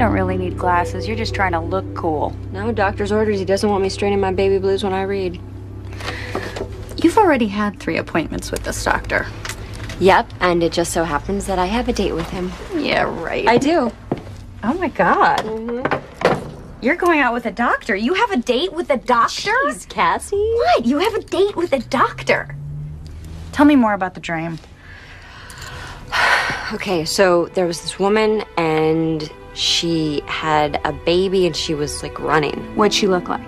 don't really need glasses. You're just trying to look cool. No, doctor's orders. He doesn't want me straining my baby blues when I read. You've already had 3 appointments with this doctor. Yep, and it just so happens that I have a date with him. Yeah, right. I do. Oh my God. You're going out with a doctor. You have a date with a doctor? Jeez, Cassie. What? You have a date with a doctor? Tell me more about the dream. Okay, so there was this woman and she had a baby and she was like running. What'd she look like?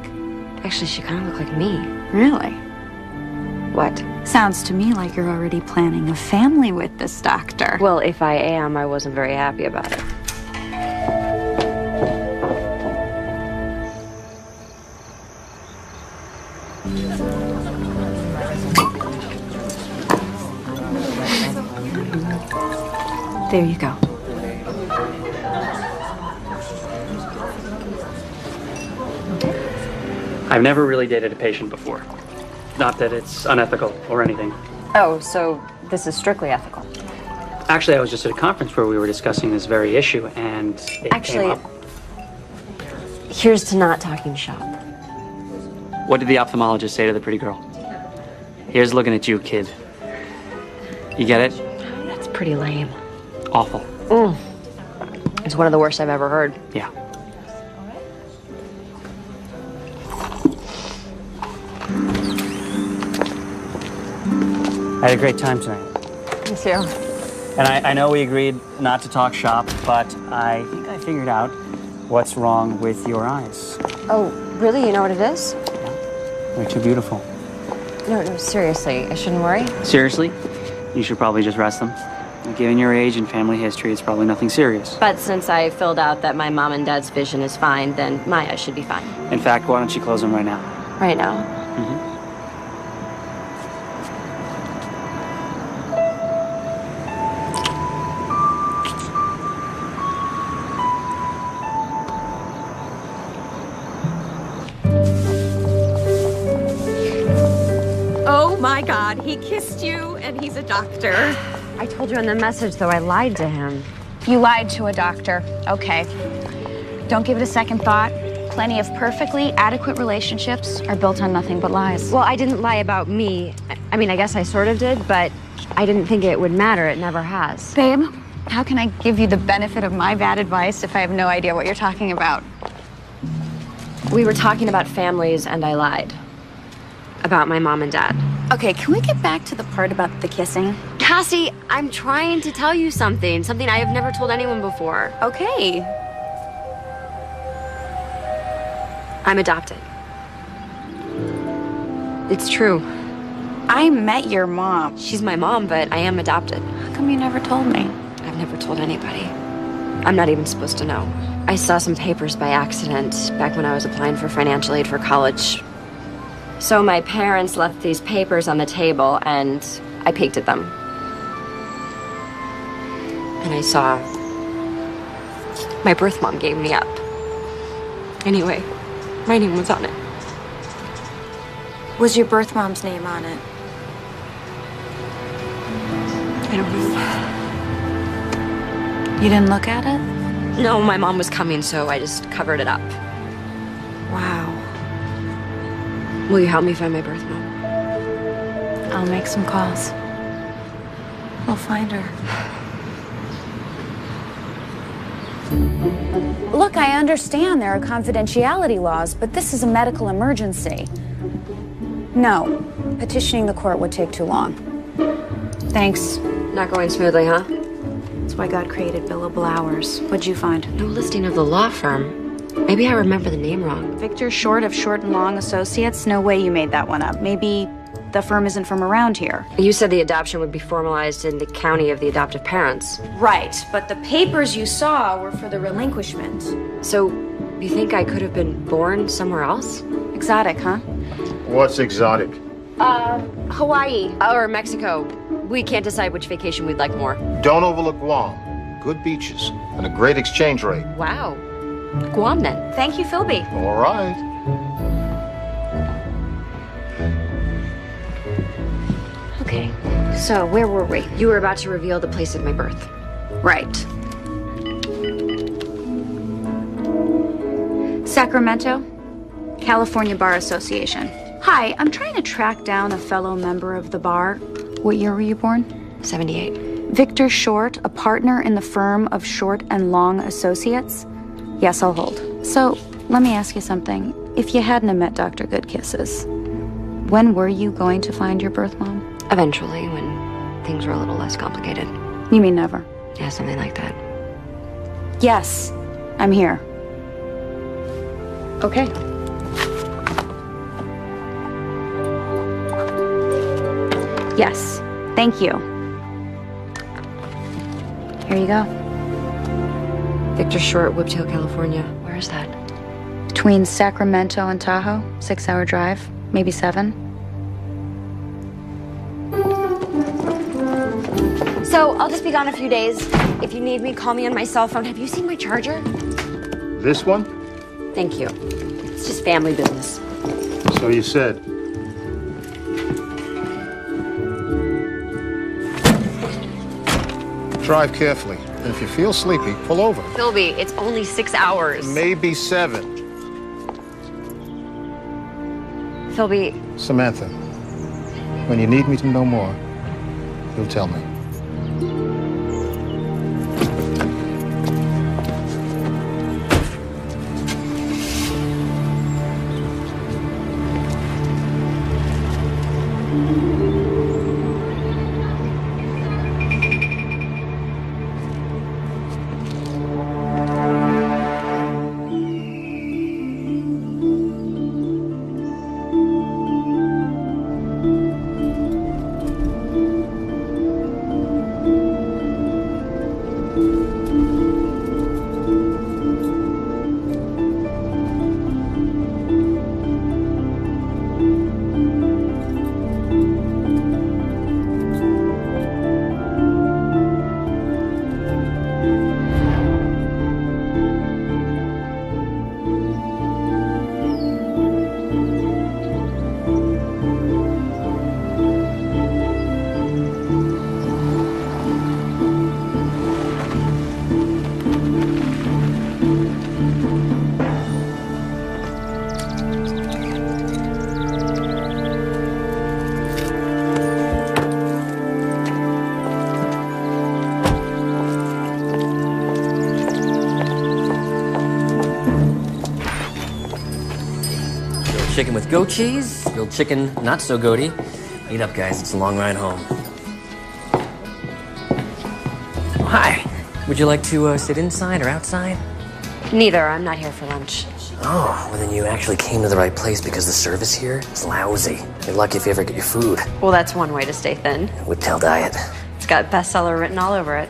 Actually, she kind of looked like me. Really? What? Sounds to me like you're already planning a family with this doctor. Well, if I am, I wasn't very happy about it. There you go. I've never really dated a patient before. Not that it's unethical or anything. Oh, so this is strictly ethical. Actually, I was just at a conference where we were discussing this very issue, and it came up. Here's to not talking shop. What did the ophthalmologist say to the pretty girl? Here's looking at you, kid. You get it? That's pretty lame. Awful. It's one of the worst I've ever heard. Yeah. I had a great time tonight. Me too. And I know we agreed not to talk shop, but I think I figured out what's wrong with your eyes. Oh, really? You know what it is? They're too beautiful. No, seriously. I shouldn't worry? Seriously? You should probably just rest them. Given your age and family history, it's probably nothing serious. But since I filled out that my mom and dad's vision is fine, then my eyes should be fine. In fact, why don't you close them right now? Right now? Oh my God, he kissed you and he's a doctor. I told you in the message, though, I lied to him. You lied to a doctor. Okay. Don't give it a second thought. Plenty of perfectly adequate relationships are built on nothing but lies. Well, I didn't lie about me. I mean, I guess I sort of did, but I didn't think it would matter. It never has. Babe, how can I give you the benefit of my bad advice if I have no idea what you're talking about? We were talking about families, and I lied. About my mom and dad. Okay, can we get back to the part about the kissing? Cassie, I'm trying to tell you something. Something I have never told anyone before. Okay. I'm adopted. It's true. I met your mom. She's my mom, but I am adopted. How come you never told me? I've never told anybody. I'm not even supposed to know. I saw some papers by accident back when I was applying for financial aid for college. So my parents left these papers on the table, and I peeked at them. And I saw my birth mom gave me up. Anyway, my name was on it. Was your birth mom's name on it? I don't know. You didn't look at it? No, my mom was coming, so I just covered it up. Wow. Will you help me find my birth mom? I'll make some calls. We'll find her. Look, I understand there are confidentiality laws, but this is a medical emergency. No, petitioning the court would take too long. Thanks. Not going smoothly, huh? That's why God created billable hours. What'd you find? No listing of the law firm. Maybe I remember the name wrong. Victor Short of Short and Long Associates? No way you made that one up. Maybe the firm isn't from around here. You said the adoption would be formalized in the county of the adoptive parents. Right, but the papers you saw were for the relinquishment. So, you think I could have been born somewhere else? Exotic, huh? What's exotic? Hawaii or Mexico. We can't decide which vacation we'd like more. Don't overlook Guam. Good beaches and a great exchange rate. Wow. Guam, then. Thank you, Philby. All right. Okay, so where were we? You were about to reveal the place of my birth. Right. Sacramento, California Bar Association. Hi, I'm trying to track down a fellow member of the bar. What year were you born? 78. Victor Short, a partner in the firm of Short and Long Associates? Yes, I'll hold. So, let me ask you something. If you hadn't have met Dr. Goodkisses, when were you going to find your birth mom? Eventually, when things were a little less complicated. You mean never? Yeah, something like that. Yes, I'm here. Okay. Yes, thank you. Here you go. Victor Short, Whiptail, California. Where is that? Between Sacramento and Tahoe, 6-hour drive, maybe 7. So, I'll just be gone a few days. If you need me, call me on my cell phone. Have you seen my charger? This one? Thank you. It's just family business. So you said. Drive carefully. And if you feel sleepy, pull over. Philby, it's only 6 hours. Maybe 7. Philby, Samantha, when you need me to know more, you'll tell me. Chicken with goat cheese, grilled chicken not so goaty. Eat up, guys, it's a long ride home. Oh, hi. Would you like to sit inside or outside? neither. I'm not here for lunch. Oh, well then you actually came to the right place because the service here is lousy. You're lucky if you ever get your food. Well, that's one way to stay thin. Whiptail diet. It's got bestseller written all over it.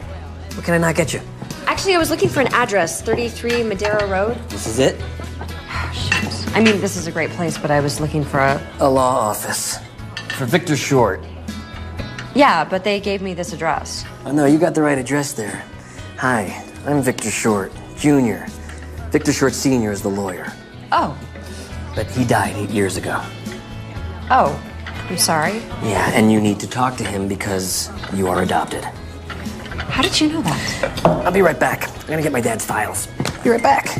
What can I not get you? Actually, I was looking for an address, 33 Madera Road. This is it? Shoot. I mean, this is a great place, but I was looking for A law office. For Victor Short. Yeah, but they gave me this address. Oh no, you got the right address there. Hi, I'm Victor Short, Jr. Victor Short Sr. is the lawyer. Oh. But he died 8 years ago. Oh. I'm sorry. Yeah, and you need to talk to him because you are adopted. How did you know that? I'll be right back. I'm gonna get my dad's files. Be right back.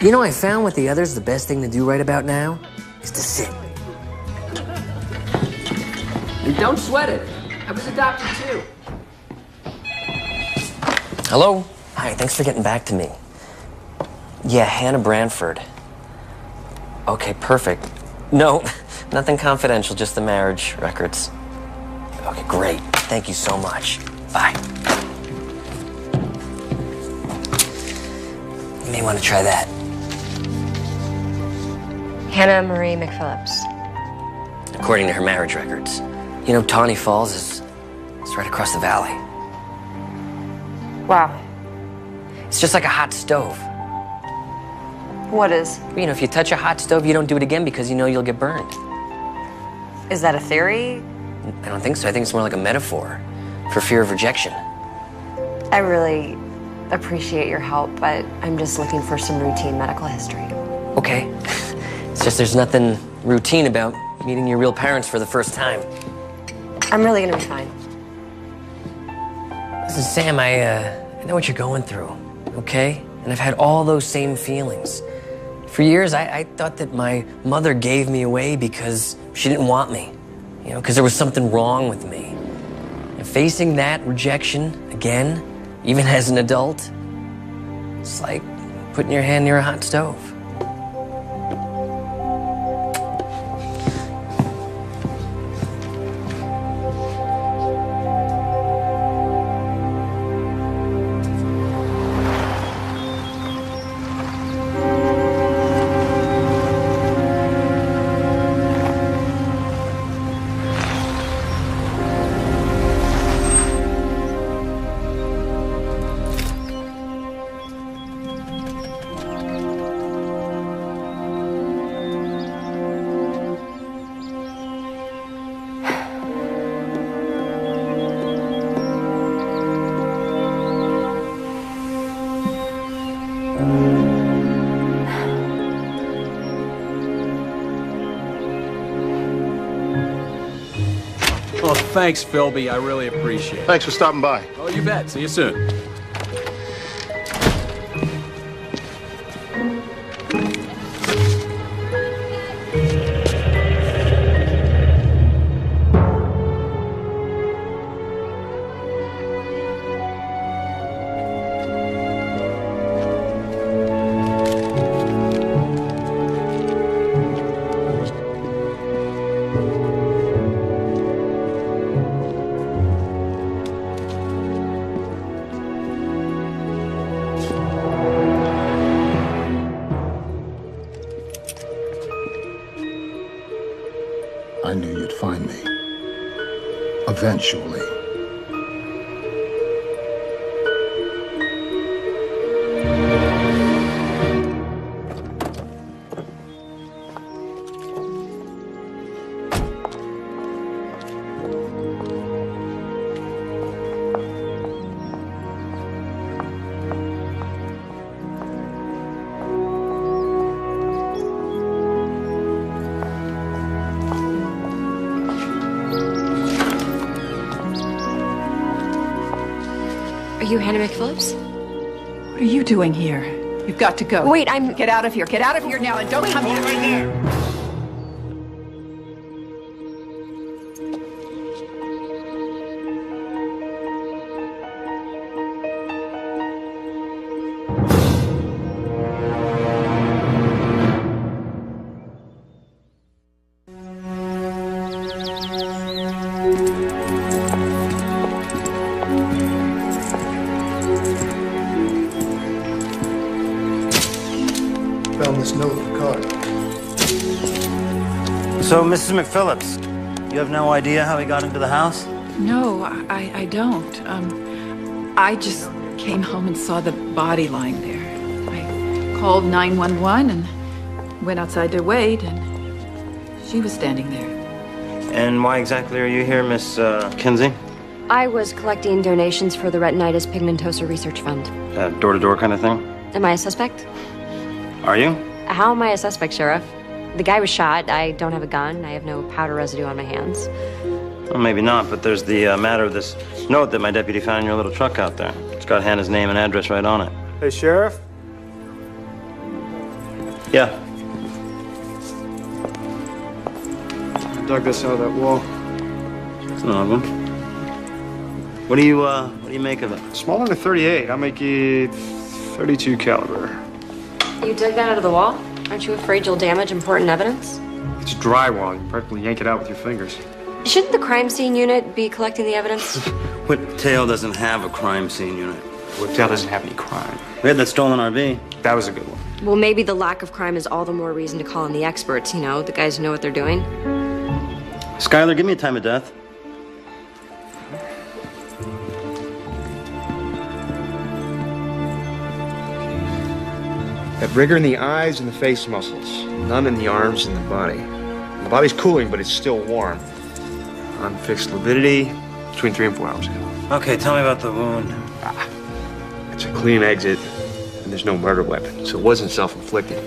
You know, I found with the others, the best thing to do right about now is to sit. And don't sweat it. I was adopted too. Hello? Hi, thanks for getting back to me. Yeah, Hannah Branford. Okay, perfect. No, nothing confidential, just the marriage records. Okay, great. Thank you so much. Bye. You may want to try that. Hannah Marie McPhillips. According to her marriage records. You know, Tawny Falls is right across the valley. Wow. It's just like a hot stove. What is? You know, if you touch a hot stove, you don't do it again because you know you'll get burned. Is that a theory? I don't think so. I think it's more like a metaphor for fear of rejection. I really appreciate your help, but I'm just looking for some routine medical history. Okay. It's just there's nothing routine about meeting your real parents for the first time. I'm really gonna be fine. Listen, Sam, I know what you're going through, okay? And And I've had all those same feelings. For years, I thought that my mother gave me away because she didn't want me. You know, because there was something wrong with me. And facing that rejection again, even as an adult, it's like putting your hand near a hot stove. Well, thanks, Philby. I really appreciate it. Thanks for stopping by. Oh, you bet. See you soon. I knew you'd find me. Eventually. Are you Hannah McPhillips? What are you doing here? You've got to go. Wait, I'm... Get out of here. Get out of here now and don't come here. Right there. Found this note in the car. So, Mrs. McPhillips, you have no idea how he got into the house? No, I don't. I just came home and saw the body lying there. I called 911 and went outside to wait, and she was standing there. And why exactly are you here, Miss Kinsey? I was collecting donations for the Retinitis Pigmentosa Research Fund. Door-to-door kind of thing? Am I a suspect? Are you? How am I a suspect, Sheriff? The guy was shot. I don't have a gun. I have no powder residue on my hands. Well, maybe not, but there's the matter of this note that my deputy found in your little truck out there. It's got Hannah's name and address right on it. Hey, Sheriff? Yeah. Dug this out of that wall. It's an odd one. What do you make of it? Smaller than a 38. I'll make it 32 caliber. You dug that out of the wall? Aren't you afraid you'll damage important evidence? It's drywall. You practically yank it out with your fingers. Shouldn't the crime scene unit be collecting the evidence? Whiptail doesn't have a crime scene unit. Whiptail doesn't have any crime. We had that stolen RV. That was a good one. Well, maybe the lack of crime is all the more reason to call in the experts, you know, the guys who know what they're doing. Skylar, give me a time of death. Got rigor in the eyes and the face muscles, none in the arms and the body. The body's cooling, but it's still warm. Unfixed lividity between 3 and 4 hours ago. Okay, tell me about the wound. It's a clean exit, and there's no murder weapon, so it wasn't self-inflicted.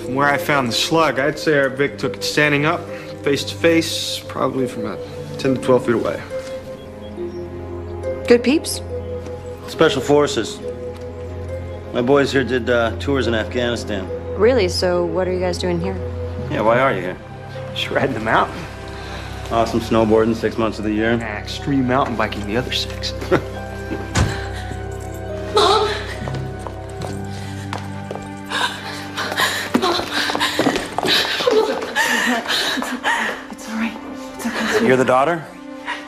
From where I found the slug, I'd say our Vic took it standing up, face to face, probably from about 10 to 12 feet away. Good peeps. Special Forces. My boys here did tours in Afghanistan. Really? So what are you guys doing here? Yeah, why are you here? Just riding the mountain. Awesome snowboarding 6 months of the year. Extreme mountain biking the other 6. Mom! It's all right. It's okay. You're the daughter?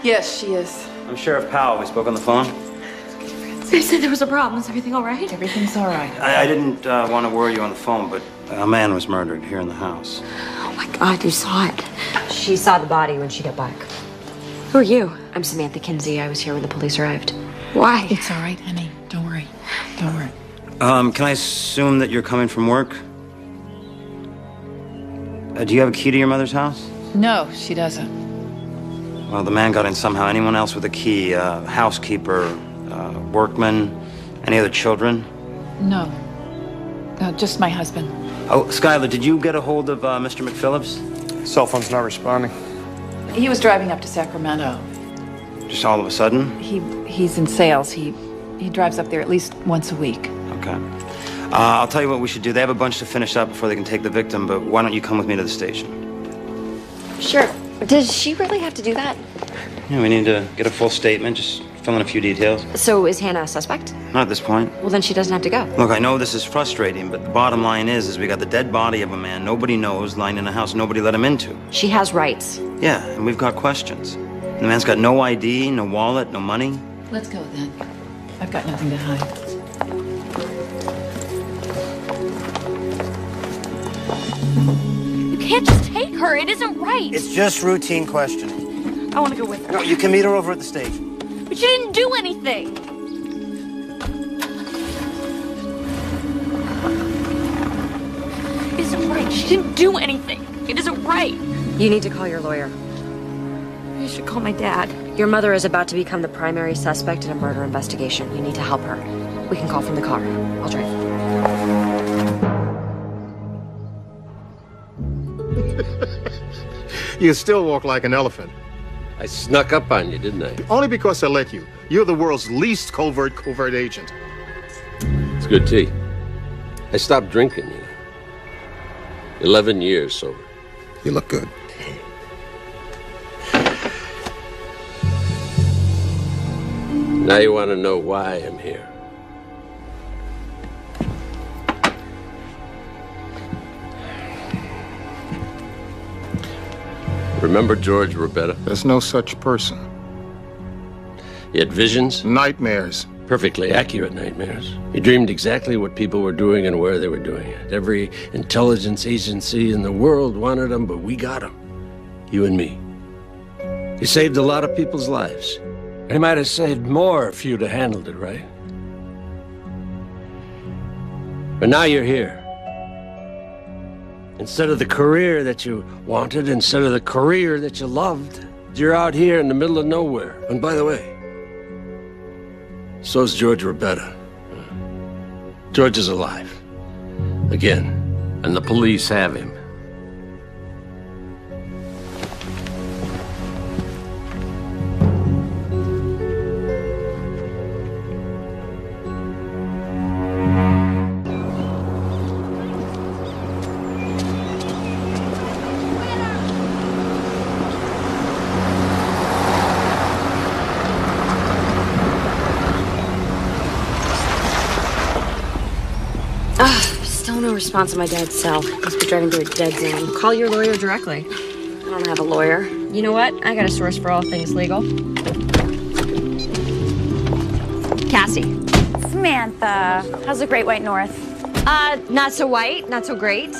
Yes, she is. I'm Sheriff Powell. We spoke on the phone. They said there was a problem. Is everything all right? Everything's all right. I didn't want to worry you on the phone, but a man was murdered here in the house. Oh my God, you saw it. She saw the body when she got back. Who are you? I'm Samantha Kinsey. I was here when the police arrived. Why? It's all right, honey. Don't worry. Don't worry. Can I assume that you're coming from work? Do you have a key to your mother's house? No, she doesn't. Well, the man got in somehow. Anyone else with a key? Housekeeper, workman, any other children? No. No, just my husband. Oh, Skylar, did you get a hold of Mr. McPhillips? Cell phone's not responding. He was driving up to Sacramento. Just all of a sudden? He's in sales. He drives up there at least once a week. Okay. I'll tell you what we should do. They have a bunch to finish up before they can take the victim, but why don't you come with me to the station? Sure. Does she really have to do that? Yeah, we need to get a full statement, just fill in a few details. So is Hannah a suspect? Not at this point. Well, then she doesn't have to go. Look, I know this is frustrating, but the bottom line is we got the dead body of a man nobody knows lying in a house nobody let him into. She has rights. Yeah, and we've got questions. And the man's got no ID, no wallet, no money. Let's go then. I've got nothing to hide. You can't just take her. It isn't right. It's just routine questioning. I want to go with her. No, you can meet her over at the station. But you didn't do anything. It isn't right. She didn't do anything. It isn't right. You need to call your lawyer. I should call my dad. Your mother is about to become the primary suspect in a murder investigation. You need to help her. We can call from the car. I'll drive. You still walk like an elephant. I snuck up on you, didn't I? Only because I let you. You're the world's least covert agent. It's good tea. I stopped drinking, 11 years sober. You look good. Now you want to know why I'm here. Remember George Robetta? There's no such person. He had visions? Nightmares. Perfectly accurate nightmares. He dreamed exactly what people were doing and where they were doing it. Every intelligence agency in the world wanted him, but we got him. You and me. He saved a lot of people's lives. He might have saved more if you'd have handled it right. But now you're here. Instead of the career that you wanted, instead of the career that you loved, you're out here in the middle of nowhere. And by the way, so's George Robetta. George is alive. Again. And the police have him. Still no response on my dad's cell. Must be driving through a dead zone. Call your lawyer directly. I don't have a lawyer. You know what? I got a source for all things legal. Cassie. Samantha, how's the Great White North? Not so white, not so great.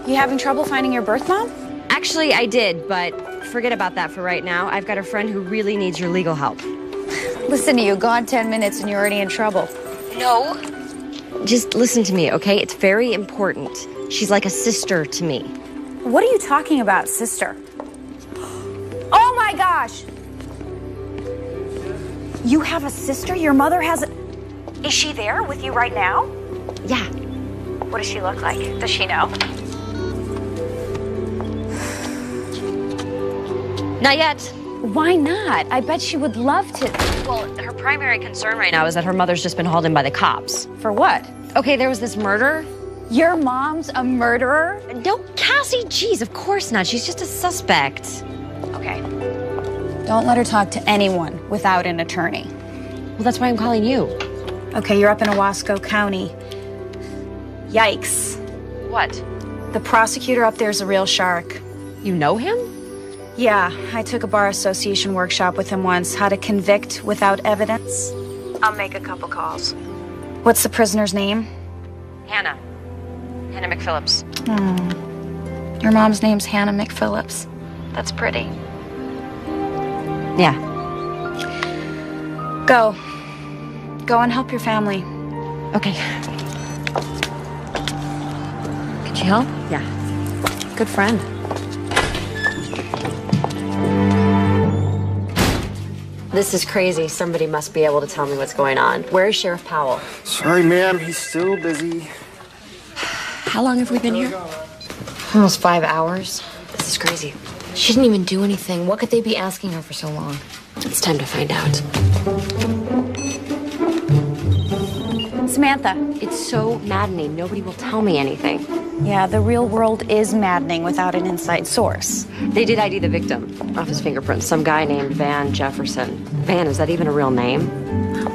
You having trouble finding your birth mom? Actually, I did, but forget about that for right now. I've got a friend who really needs your legal help. Listen to you, gone 10 minutes and you're already in trouble. No. Just listen to me, okay? It's very important. She's like a sister to me. What are you talking about, sister? Oh my gosh! You have a sister? Your mother has a... Is she there with you right now? Yeah. What does she look like? Does she know? Not yet. Why not? I bet she would love to. Well, her primary concern right now is that her mother's just been hauled in by the cops. For what? Okay, there was this murder. Your mom's a murderer? No, Cassie, geez, of course not. She's just a suspect. Okay. Don't let her talk to anyone without an attorney. Well, that's why I'm calling you. Okay, you're up in Owasco County. Yikes. What? The prosecutor up there's a real shark. You know him? Yeah, I took a bar association workshop with him once, how to convict without evidence. I'll make a couple calls. What's the prisoner's name? Hannah. Hannah McPhillips. Your mom's name's Hannah McPhillips. That's pretty. Yeah. Go. Go and help your family. Okay. Could you help? Yeah. Good friend. This is crazy. Somebody must be able to tell me what's going on. Where is Sheriff Powell? Sorry, ma'am. He's still busy. How long have we been here? Almost 5 hours. This is crazy. She didn't even do anything. What could they be asking her for so long? It's time to find out. Samantha. It's so maddening. Nobody will tell me anything. Yeah, the real world is maddening without an inside source. They did ID the victim off his fingerprints. Some guy named Van Jefferson. Van, is that even a real name?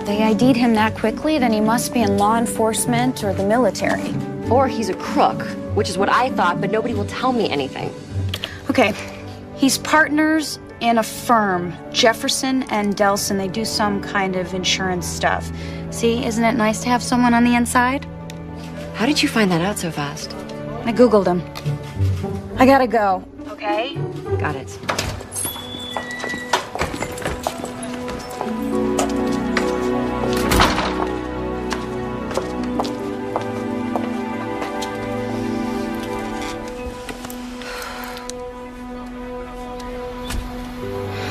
They ID'd him that quickly, then he must be in law enforcement or the military. Or he's a crook, which is what I thought, but nobody will tell me anything. Okay, he's partners in a firm, Jefferson and Delson. They do some kind of insurance stuff. See, isn't it nice to have someone on the inside? How did you find that out so fast? I Googled him. I gotta go, okay? Got it.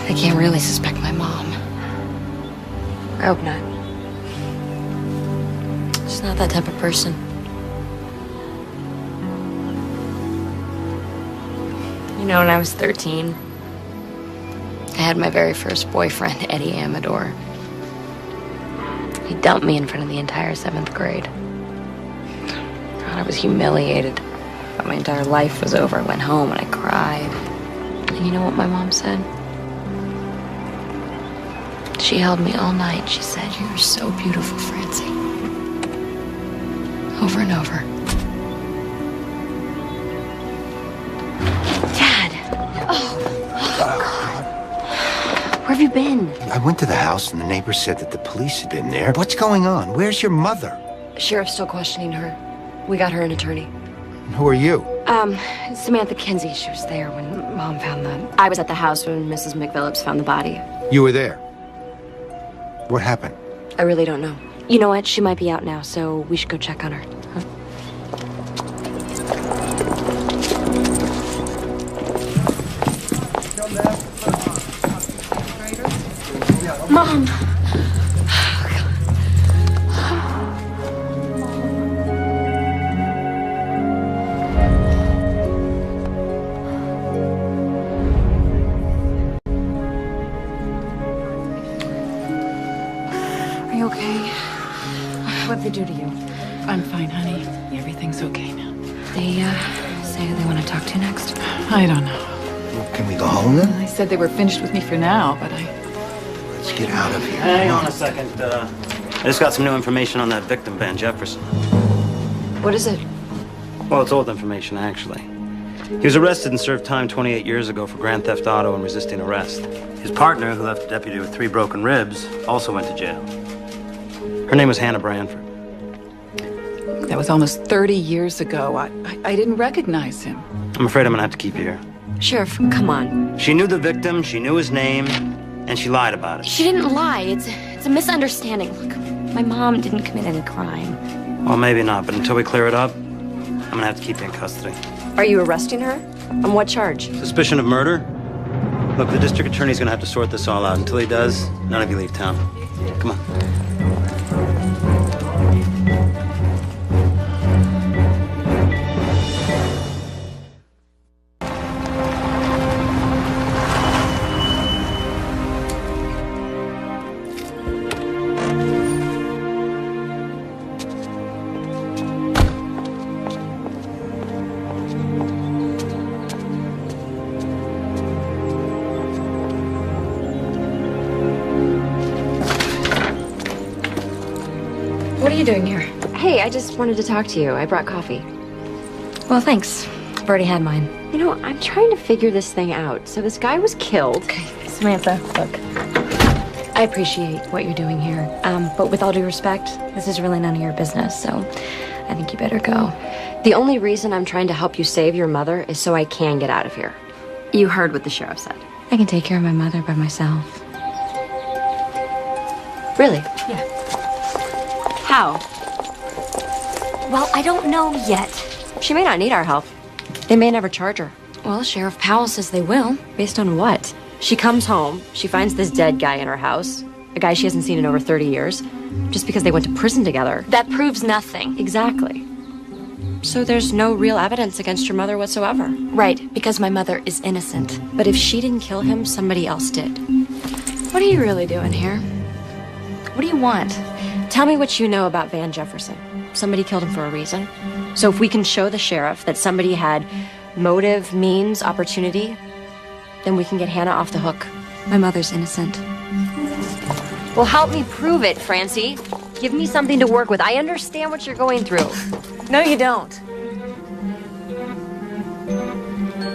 They can't really suspect my mom. I hope not. She's not that type of person. You know, when I was 13, I had my very first boyfriend, Eddie Amador. He dumped me in front of the entire 7th grade. God, I was humiliated. I thought my entire life was over. I went home and I cried. And you know what my mom said? She held me all night. She said, "You're so beautiful, Francie." Over and over. Dad! Oh, God. Where have you been? I went to the house and the neighbor said that the police had been there. What's going on? Where's your mother? Sheriff's still questioning her. We got her an attorney. And who are you? Samantha Kinsey. She was there when Mom found the... I was at the house when Mrs. McPhillips found the body. You were there. What happened? I really don't know. You know what? She might be out now, so we should go check on her. Huh? Mom! Are you okay? What'd they do to you? I'm fine, honey. Everything's okay now. They, say who they want to talk to next? I don't know. Well, can we go home then? They said they were finished with me for now, but Let's get out of here. Hang on a second. I just got some new information on that victim, Van Jefferson. What is it? Well, it's old information, actually. He was arrested and served time 28 years ago for grand theft auto and resisting arrest. His partner, who left a deputy with 3 broken ribs, also went to jail. Her name was Hannah Branford. that was almost 30 years ago. I didn't recognize him. I'm afraid I'm gonna have to keep you here. Sheriff, come on. She knew the victim, she knew his name, and she lied about it. She didn't lie. It's a misunderstanding. Look, my mom didn't commit any crime. Well, maybe not, but until we clear it up, I'm gonna have to keep you in custody. Are you arresting her? On what charge? Suspicion of murder? Look, the district attorney's gonna have to sort this all out. Until he does, none of you leave town. Come on. are you doing here? Hey, I just wanted to talk to you. I brought coffee. Well, thanks. I've already had mine. You know, I'm trying to figure this thing out. So this guy was killed. Okay, Samantha, look. I appreciate what you're doing here, but with all due respect, this is really none of your business, so I think you better go. The only reason I'm trying to help you save your mother is so I can get out of here. You heard what the sheriff said. I can take care of my mother by myself. Really? Yeah. How? Well, I don't know yet. She may not need our help. They may never charge her. Well, Sheriff Powell says they will. Based on what? She comes home, she finds this dead guy in her house, a guy she hasn't seen in over 30 years, just because they went to prison together. That proves nothing. Exactly. So there's no real evidence against your mother whatsoever. Right, because my mother is innocent. But if she didn't kill him, somebody else did. What are you really doing here? What do you want? Tell me what you know about Van Jefferson. Somebody killed him for a reason. So if we can show the sheriff that somebody had motive, means, opportunity, then we can get Hannah off the hook. My mother's innocent. Well, help me prove it, Francie. Give me something to work with. I understand what you're going through. No, you don't.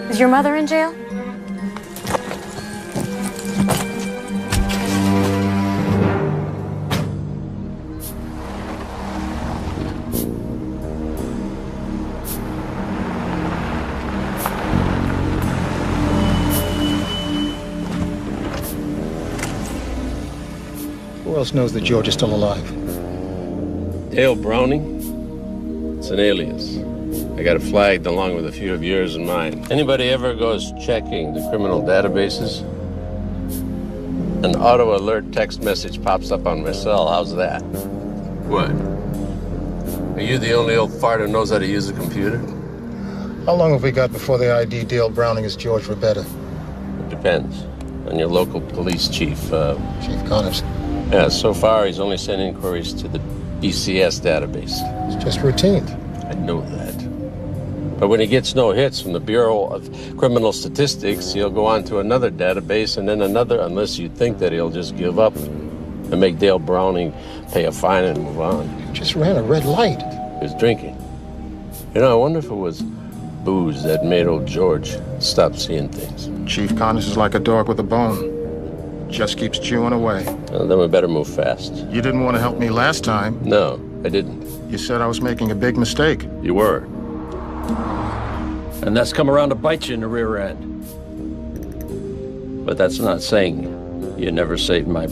Is your mother in jail? Who else knows that George is still alive? Dale Browning? It's an alias. I got it flagged along with a few of yours and mine. Anybody ever goes checking the criminal databases? An auto alert text message pops up on my cell. How's that? What? Are you the only old fart who knows how to use a computer? How long have we got before they ID Dale Browning as George Rabetta? It depends on your local police chief. Chief Connors. Yeah, so far he's only sent inquiries to the BCS database. It's just routine. I know that. But when he gets no hits from the Bureau of Criminal Statistics, he'll go on to another database and then another, unless you think that he'll just give up and make Dale Browning pay a fine and move on. You just ran a red light. He was drinking. You know, I wonder if it was booze that made old George stop seeing things. Chief Connors is like a dog with a bone. Just keeps chewing away. Well, then we better move fast. You didn't want to help me last time. No, I didn't. You said I was making a big mistake. You were. And that's come around to bite you in the rear end. But that's not saying you never saved my...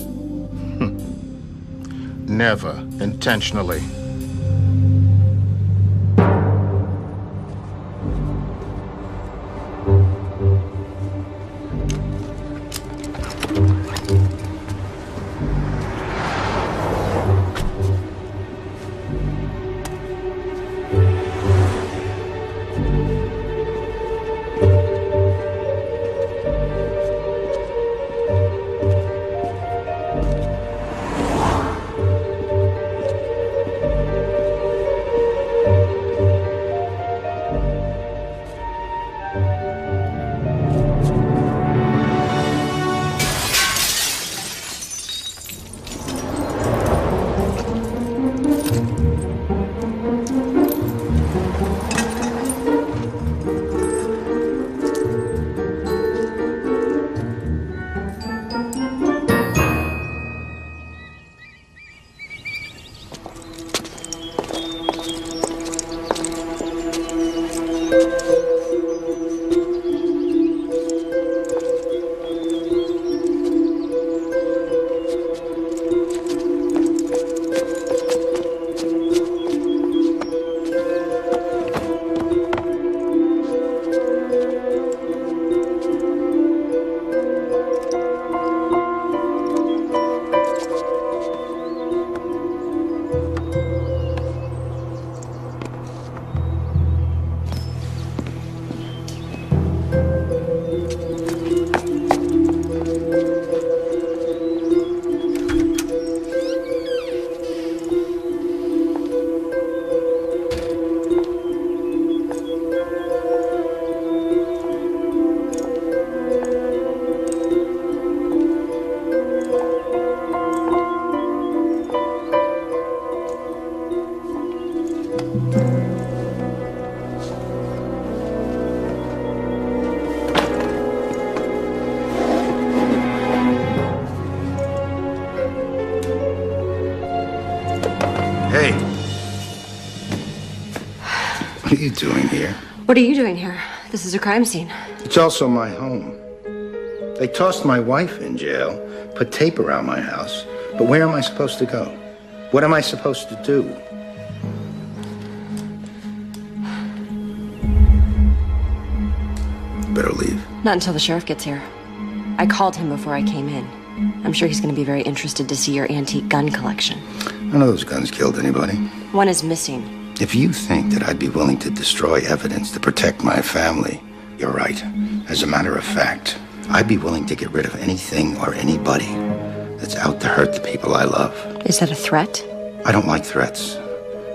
Never, intentionally. you doing here? What are you doing here? This is a crime scene. It's also my home. They tossed my wife in jail, put tape around my house. But where am I supposed to go? What am I supposed to do? Better leave. Not until the sheriff gets here. I called him before I came in. I'm sure he's going to be very interested to see your antique gun collection. None of those guns killed anybody. One is missing. If you think that I'd be willing to destroy evidence to protect my family, you're right. As a matter of fact, I'd be willing to get rid of anything or anybody that's out to hurt the people I love. Is that a threat? I don't like threats,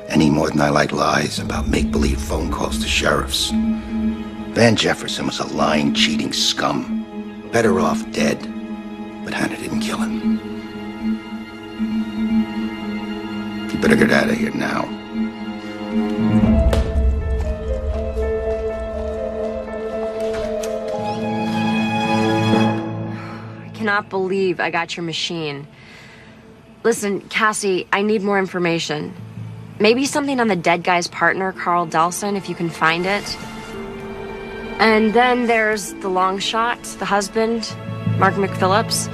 any more than I like lies about make-believe phone calls to sheriffs. Van Jefferson was a lying, cheating scum. Better off dead, but Hannah didn't kill him. You better get out of here now. I cannot believe I got your machine. Listen, Cassie, I need more information. Maybe something on the dead guy's partner, Carl Delson, if you can find it. And then there's the long shot, the husband, Mark McPhillips.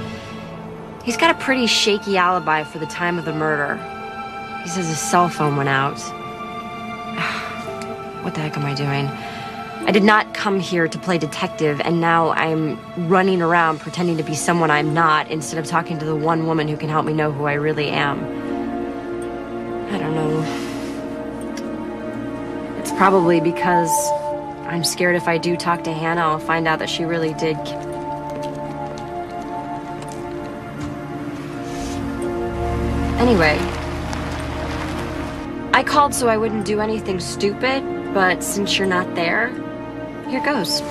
He's got a pretty shaky alibi for the time of the murder. He says his cell phone went out. What the heck am I doing? I did not come here to play detective, and now I'm running around pretending to be someone I'm not instead of talking to the one woman who can help me know who I really am. I don't know. It's probably because I'm scared if I do talk to Hannah, I'll find out that she really did. Anyway, I called so I wouldn't do anything stupid, but since you're not there, here goes.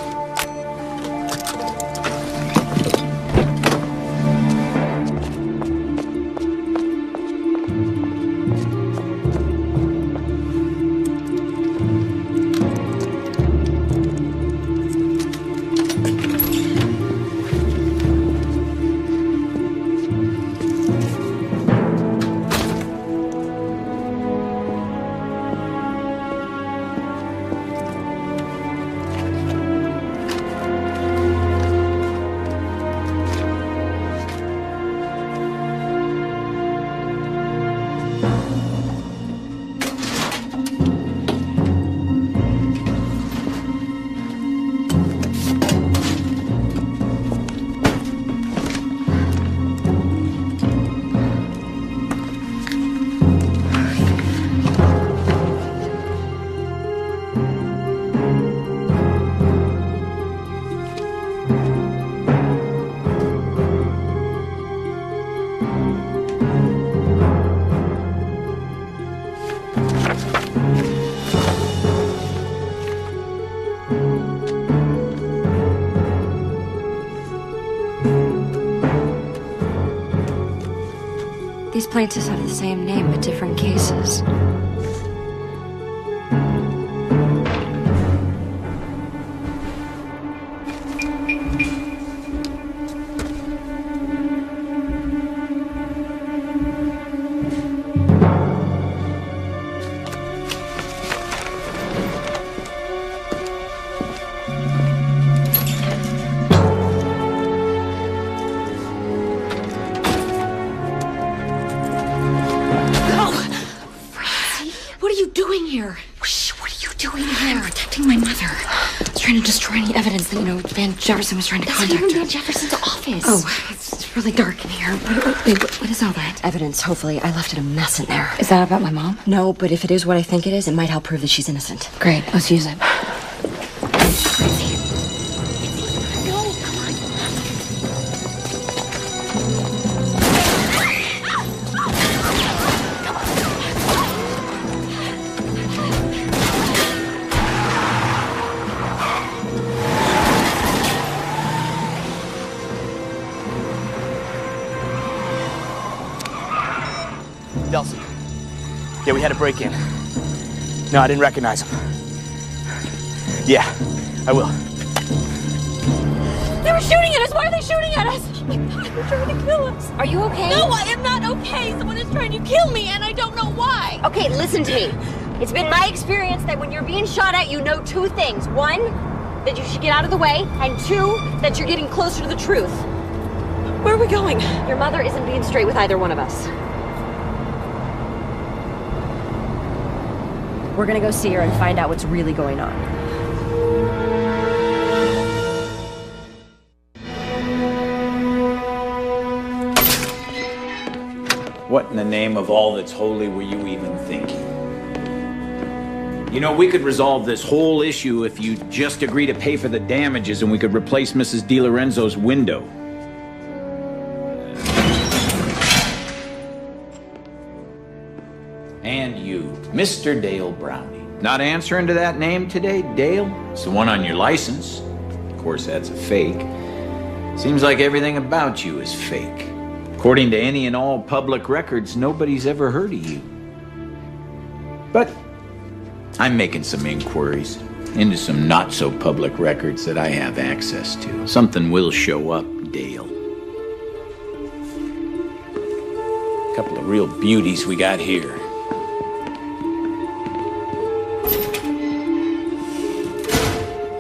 These plaintiffs have the same name, but different cases. Van Jefferson was trying to contact her. That's not even Van Jefferson's office. Oh, it's really dark in here. What is all that? Evidence, hopefully. I left it a mess in there. Is that about my mom? No, but if it is what I think it is, it might help prove that she's innocent. Great, let's use it. Delson. Yeah, we had a break-in. No, I didn't recognize him. Yeah, I will. They were shooting at us! Why are they shooting at us? Oh my God, they're trying to kill us. Are you okay? No, I am not okay. Someone is trying to kill me, and I don't know why. Okay, listen to me. It's been my experience that when you're being shot at, you know two things. One, that you should get out of the way, and two, that you're getting closer to the truth. Where are we going? Your mother isn't being straight with either one of us. We're gonna go see her and find out what's really going on. What in the name of all that's holy were you even thinking? You know, we could resolve this whole issue if you just agree to pay for the damages and we could replace Mrs. DiLorenzo's window. And you, Mr. Dale Brownie. Not answering to that name today, Dale? It's the one on your license. Of course, that's a fake. Seems like everything about you is fake. According to any and all public records, nobody's ever heard of you. But I'm making some inquiries into some not-so-public records that I have access to. Something will show up, Dale. A couple of real beauties we got here.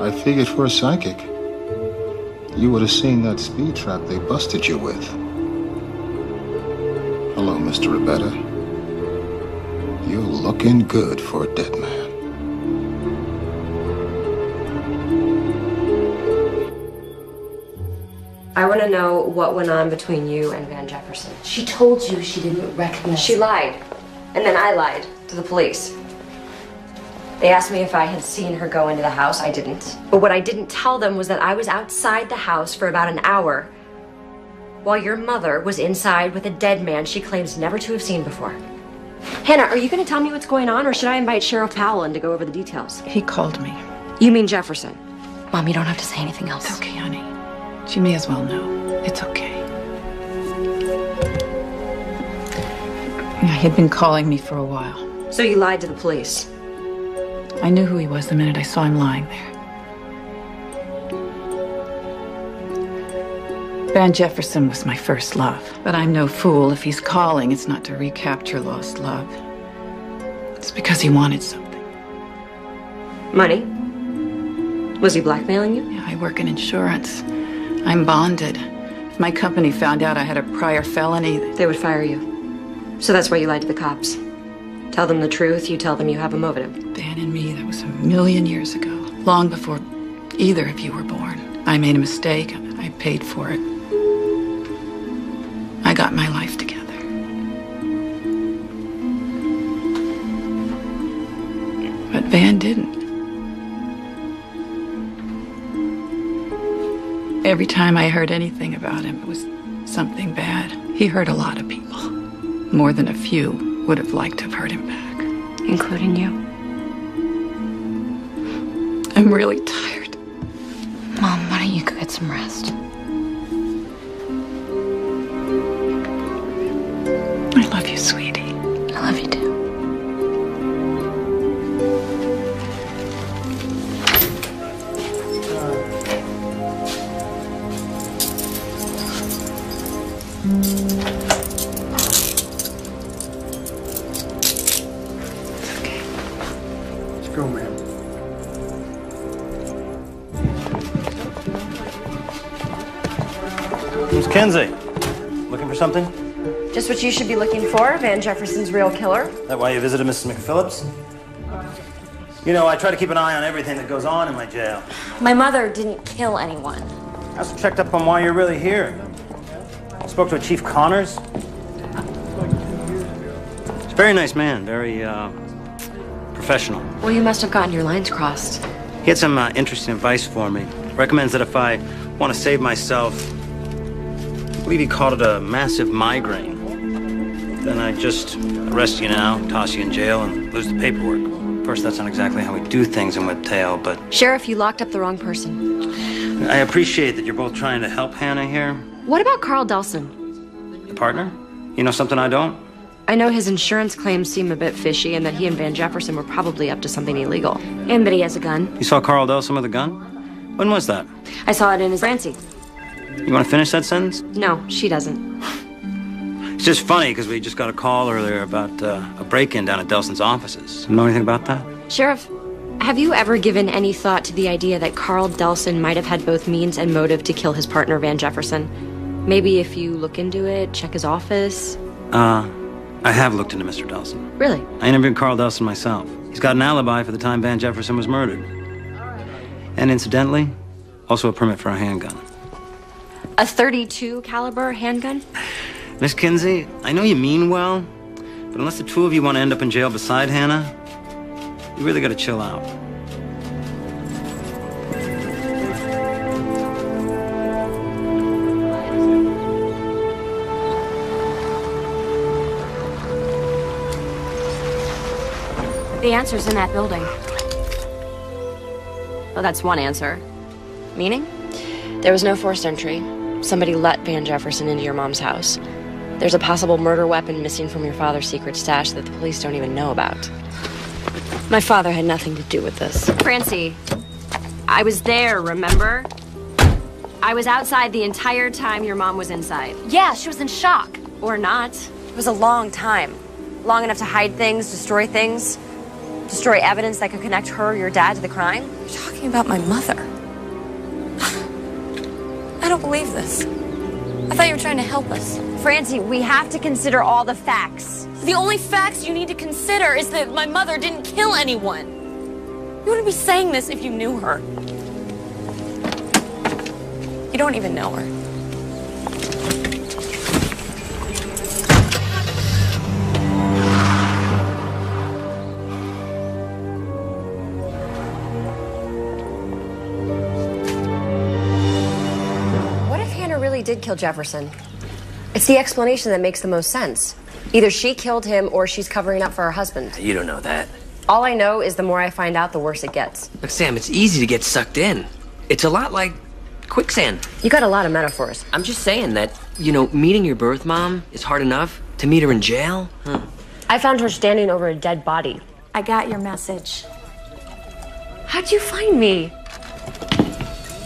I figured for a psychic, you would have seen that speed trap they busted you with. Hello, Mr. Rebetta. You're looking good for a dead man. I want to know what went on between you and Van Jefferson. She told you she didn't recognize She lied. And then I lied to the police. They asked me if I had seen her go into the house. I didn't. But what I didn't tell them was that I was outside the house for about an hour while your mother was inside with a dead man she claims never to have seen before. Hannah, are you going to tell me what's going on, or should I invite Sheriff Powell in to go over the details? He called me. You mean Jefferson? Mom, you don't have to say anything else. It's okay, honey. She may as well know. It's okay. He had been calling me for a while. So you lied to the police? I knew who he was the minute I saw him lying there. Van Jefferson was my first love, but I'm no fool. If he's calling, it's not to recapture lost love. It's because he wanted something. Money? Was he blackmailing you? Yeah, I work in insurance. I'm bonded. If my company found out I had a prior felony, they would fire you. So that's why you lied to the cops. Tell them the truth, you tell them you have a motive. Van and me, that was 1,000,000 years ago. Long before either of you were born. I made a mistake. I paid for it. I got my life together. But Van didn't. Every time I heard anything about him, it was something bad. He hurt a lot of people. More than a few would have liked to have hurt him back. Including you. I'm really tired. Mom, why don't you go get some rest? I love you, sweetie. I love you too. Let's go, ma'am. Miss Kinsey, looking for something? Just what you should be looking for, Van Jefferson's real killer. Is that why you visited Mrs. McPhillips? You know, I try to keep an eye on everything that goes on in my jail. My mother didn't kill anyone. I also checked up on why you're really here. Spoke to a Chief Connors. He's a very nice man, very, professional. Well, you must have gotten your lines crossed. He had some interesting advice for me. Recommends that if I want to save myself, I believe he called it a massive migraine. Then I just arrest you now, toss you in jail, and lose the paperwork. Of course, that's not exactly how we do things in Whiptail, but... Sheriff, you locked up the wrong person. I appreciate that you're both trying to help Hannah here. What about Carl Delson? Your partner? You know something I don't? I know his insurance claims seem a bit fishy and that he and Van Jefferson were probably up to something illegal. And that he has a gun. You saw Carl Delson with a gun? When was that? I saw it in his Francie. You want to finish that sentence? No, she doesn't. It's just funny because we just got a call earlier about a break-in down at Delson's offices. Know anything about that? Sheriff, have you ever given any thought to the idea that Carl Delson might have had both means and motive to kill his partner, Van Jefferson? Maybe if you look into it, check his office? I have looked into Mr. Delson. Really? I interviewed Carl Delson myself. He's got an alibi for the time Van Jefferson was murdered. And incidentally, also a permit for a handgun. A .32 caliber handgun? Miss Kinsey, I know you mean well, but unless the two of you want to end up in jail beside Hannah, you really gotta chill out. The answer's in that building. Well, that's one answer. Meaning? There was no forced entry. Somebody let Van Jefferson into your mom's house. There's a possible murder weapon missing from your father's secret stash that the police don't even know about. My father had nothing to do with this. Francie, I was there, remember? I was outside the entire time your mom was inside. Yeah, she was in shock. Or not. It was a long time. Long enough to hide things, destroy things. Destroy evidence that could connect her or your dad to the crime. You're talking about my mother. I don't believe this. I thought you were trying to help us. Francie, we have to consider all the facts. The only facts you need to consider is that my mother didn't kill anyone. You wouldn't be saying this if you knew her. You don't even know her. What if Hannah really did kill Jefferson? It's the explanation that makes the most sense. Either she killed him or she's covering up for her husband. You don't know that. All I know is the more I find out, the worse it gets. Look, Sam, it's easy to get sucked in. It's a lot like quicksand. You got a lot of metaphors. I'm just saying that, you know, meeting your birth mom is hard enough. To meet her in jail? I found her standing over a dead body. I got your message. How'd you find me?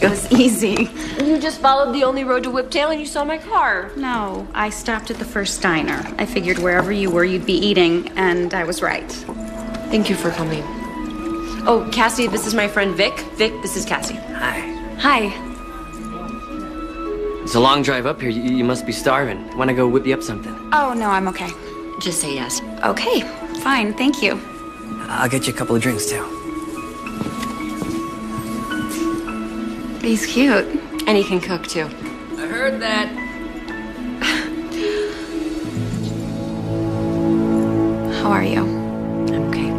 It was easy. You just followed the only road to Whiptail and you saw my car. No, I stopped at the first diner. I figured wherever you were, you'd be eating, and I was right. Thank you for coming. Oh, Cassie, this is my friend Vic. Vic, this is Cassie. Hi. Hi. It's a long drive up here. You must be starving. Want to go whip you up something? Oh, no, I'm okay. Just say yes. Okay, fine, thank you. I'll get you a couple of drinks, too. He's cute. And he can cook, too. I heard that. How are you? I'm okay.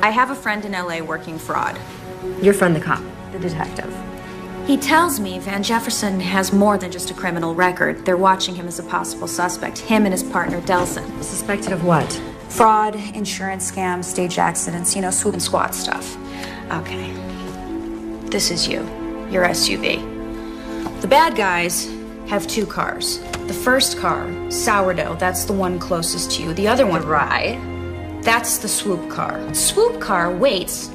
I have a friend in LA working fraud. Your friend, the cop, the detective. He tells me Van Jefferson has more than just a criminal record. They're watching him as a possible suspect, him and his partner, Delson. Suspected of what? Fraud, insurance scams, staged accidents, you know, swoop and squat stuff. Okay. This is you, your SUV. The bad guys have two cars. The first car, Sourdough, that's the one closest to you. The other one, Rye, that's the swoop car. Swoop car waits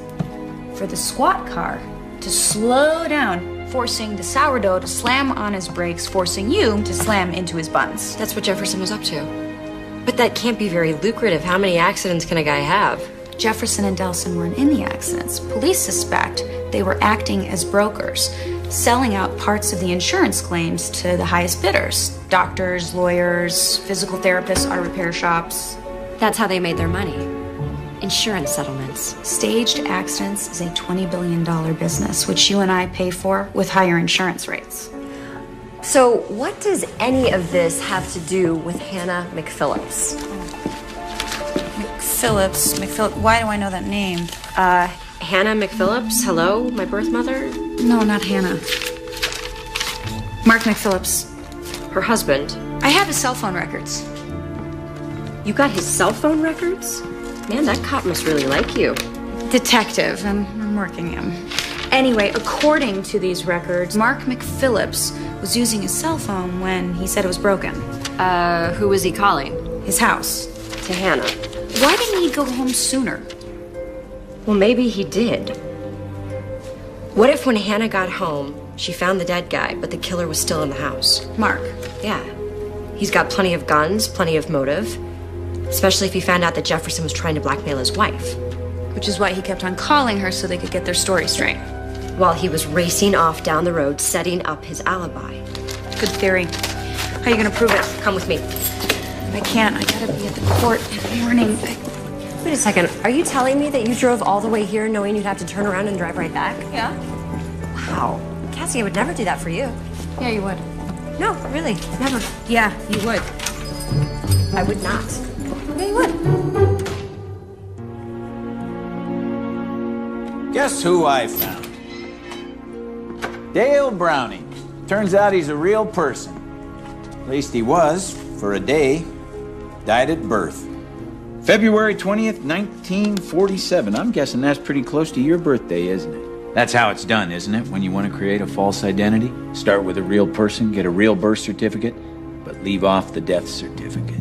for the squat car to slow down, forcing the Sourdough to slam on his brakes, forcing you to slam into his buns. That's what Jefferson was up to. But that can't be very lucrative. How many accidents can a guy have? Jefferson and Delson weren't in the accidents. Police suspect they were acting as brokers, selling out parts of the insurance claims to the highest bidders. Doctors, lawyers, physical therapists, auto repair shops. That's how they made their money. Insurance settlements. Staged accidents is a $20 billion business, which you and I pay for with higher insurance rates. So what does any of this have to do with Hannah McPhillips? McPhillips, why do I know that name? Hannah McPhillips? Hello, my birth mother? No, not Hannah. Mark McPhillips. Her husband? I have his cell phone records. You got his cell phone records? Man, that cop must really like you. Detective, and I'm working him. Anyway, according to these records, Mark McPhillips was using his cell phone when he said it was broken. Who was he calling? His house. To Hannah. Why didn't he go home sooner? Well, maybe he did. What if when Hannah got home, She found the dead guy, but the killer was still in the house. Mark. Yeah. He's got plenty of guns, plenty of motive. Especially if he found out that Jefferson was trying to blackmail his wife. Which is why he kept on calling her so they could get their story straight. While he was racing off down the road, setting up his alibi. Good theory. How are you gonna prove it? Come with me. I can't. I gotta be at the court in the morning. Wait a second. Are you telling me that you drove all the way here knowing you'd have to turn around and drive right back? Yeah. Wow. Cassie, I would never do that for you. Yeah, you would. No, really. Never. Yeah, you would. I would not. Yeah, you would. Guess who I found? Dale Browning. Turns out he's a real person. At least he was, for a day. Died at birth. February 20th, 1947. I'm guessing that's pretty close to your birthday, isn't it? That's how it's done, isn't it? When you want to create a false identity? Start with a real person, get a real birth certificate, but leave off the death certificate.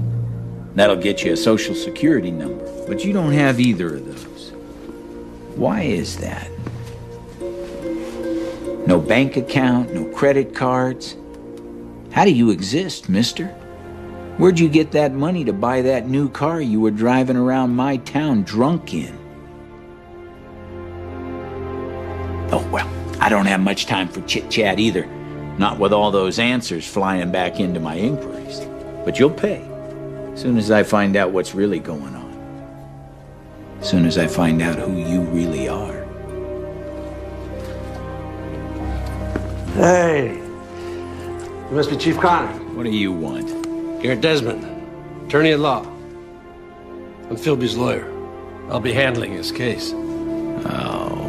That'll get you a social security number, but you don't have either of those. Why is that? No bank account, no credit cards. How do you exist, mister? Where'd you get that money to buy that new car you were driving around my town drunk in? Oh, well, I don't have much time for chit-chat either. Not with all those answers flying back into my inquiries. But you'll pay. As soon as I find out what's really going on. As soon as I find out who you really are. Hey, you must be Chief Connor. What do you want? Garrett Desmond, attorney at law. I'm Philby's lawyer. I'll be handling his case. Oh.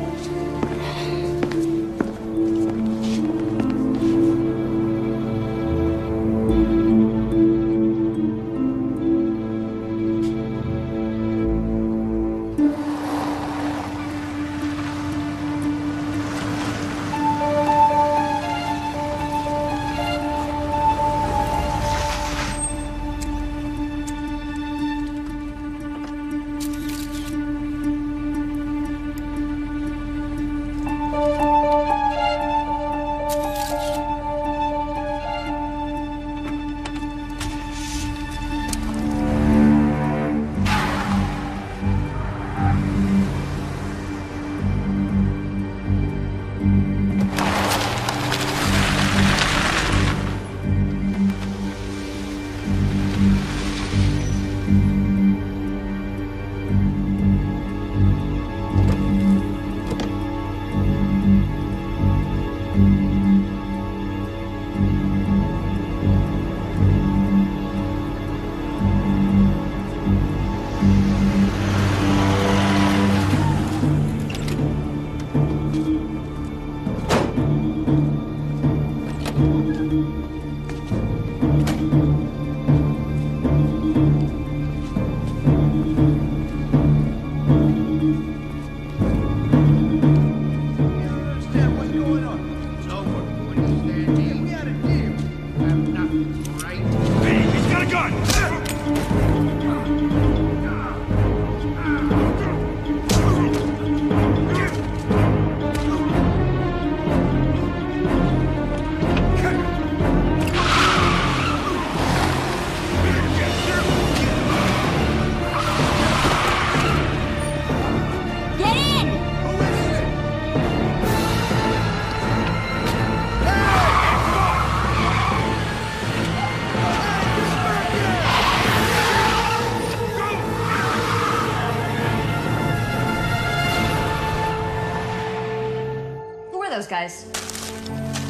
Those guys.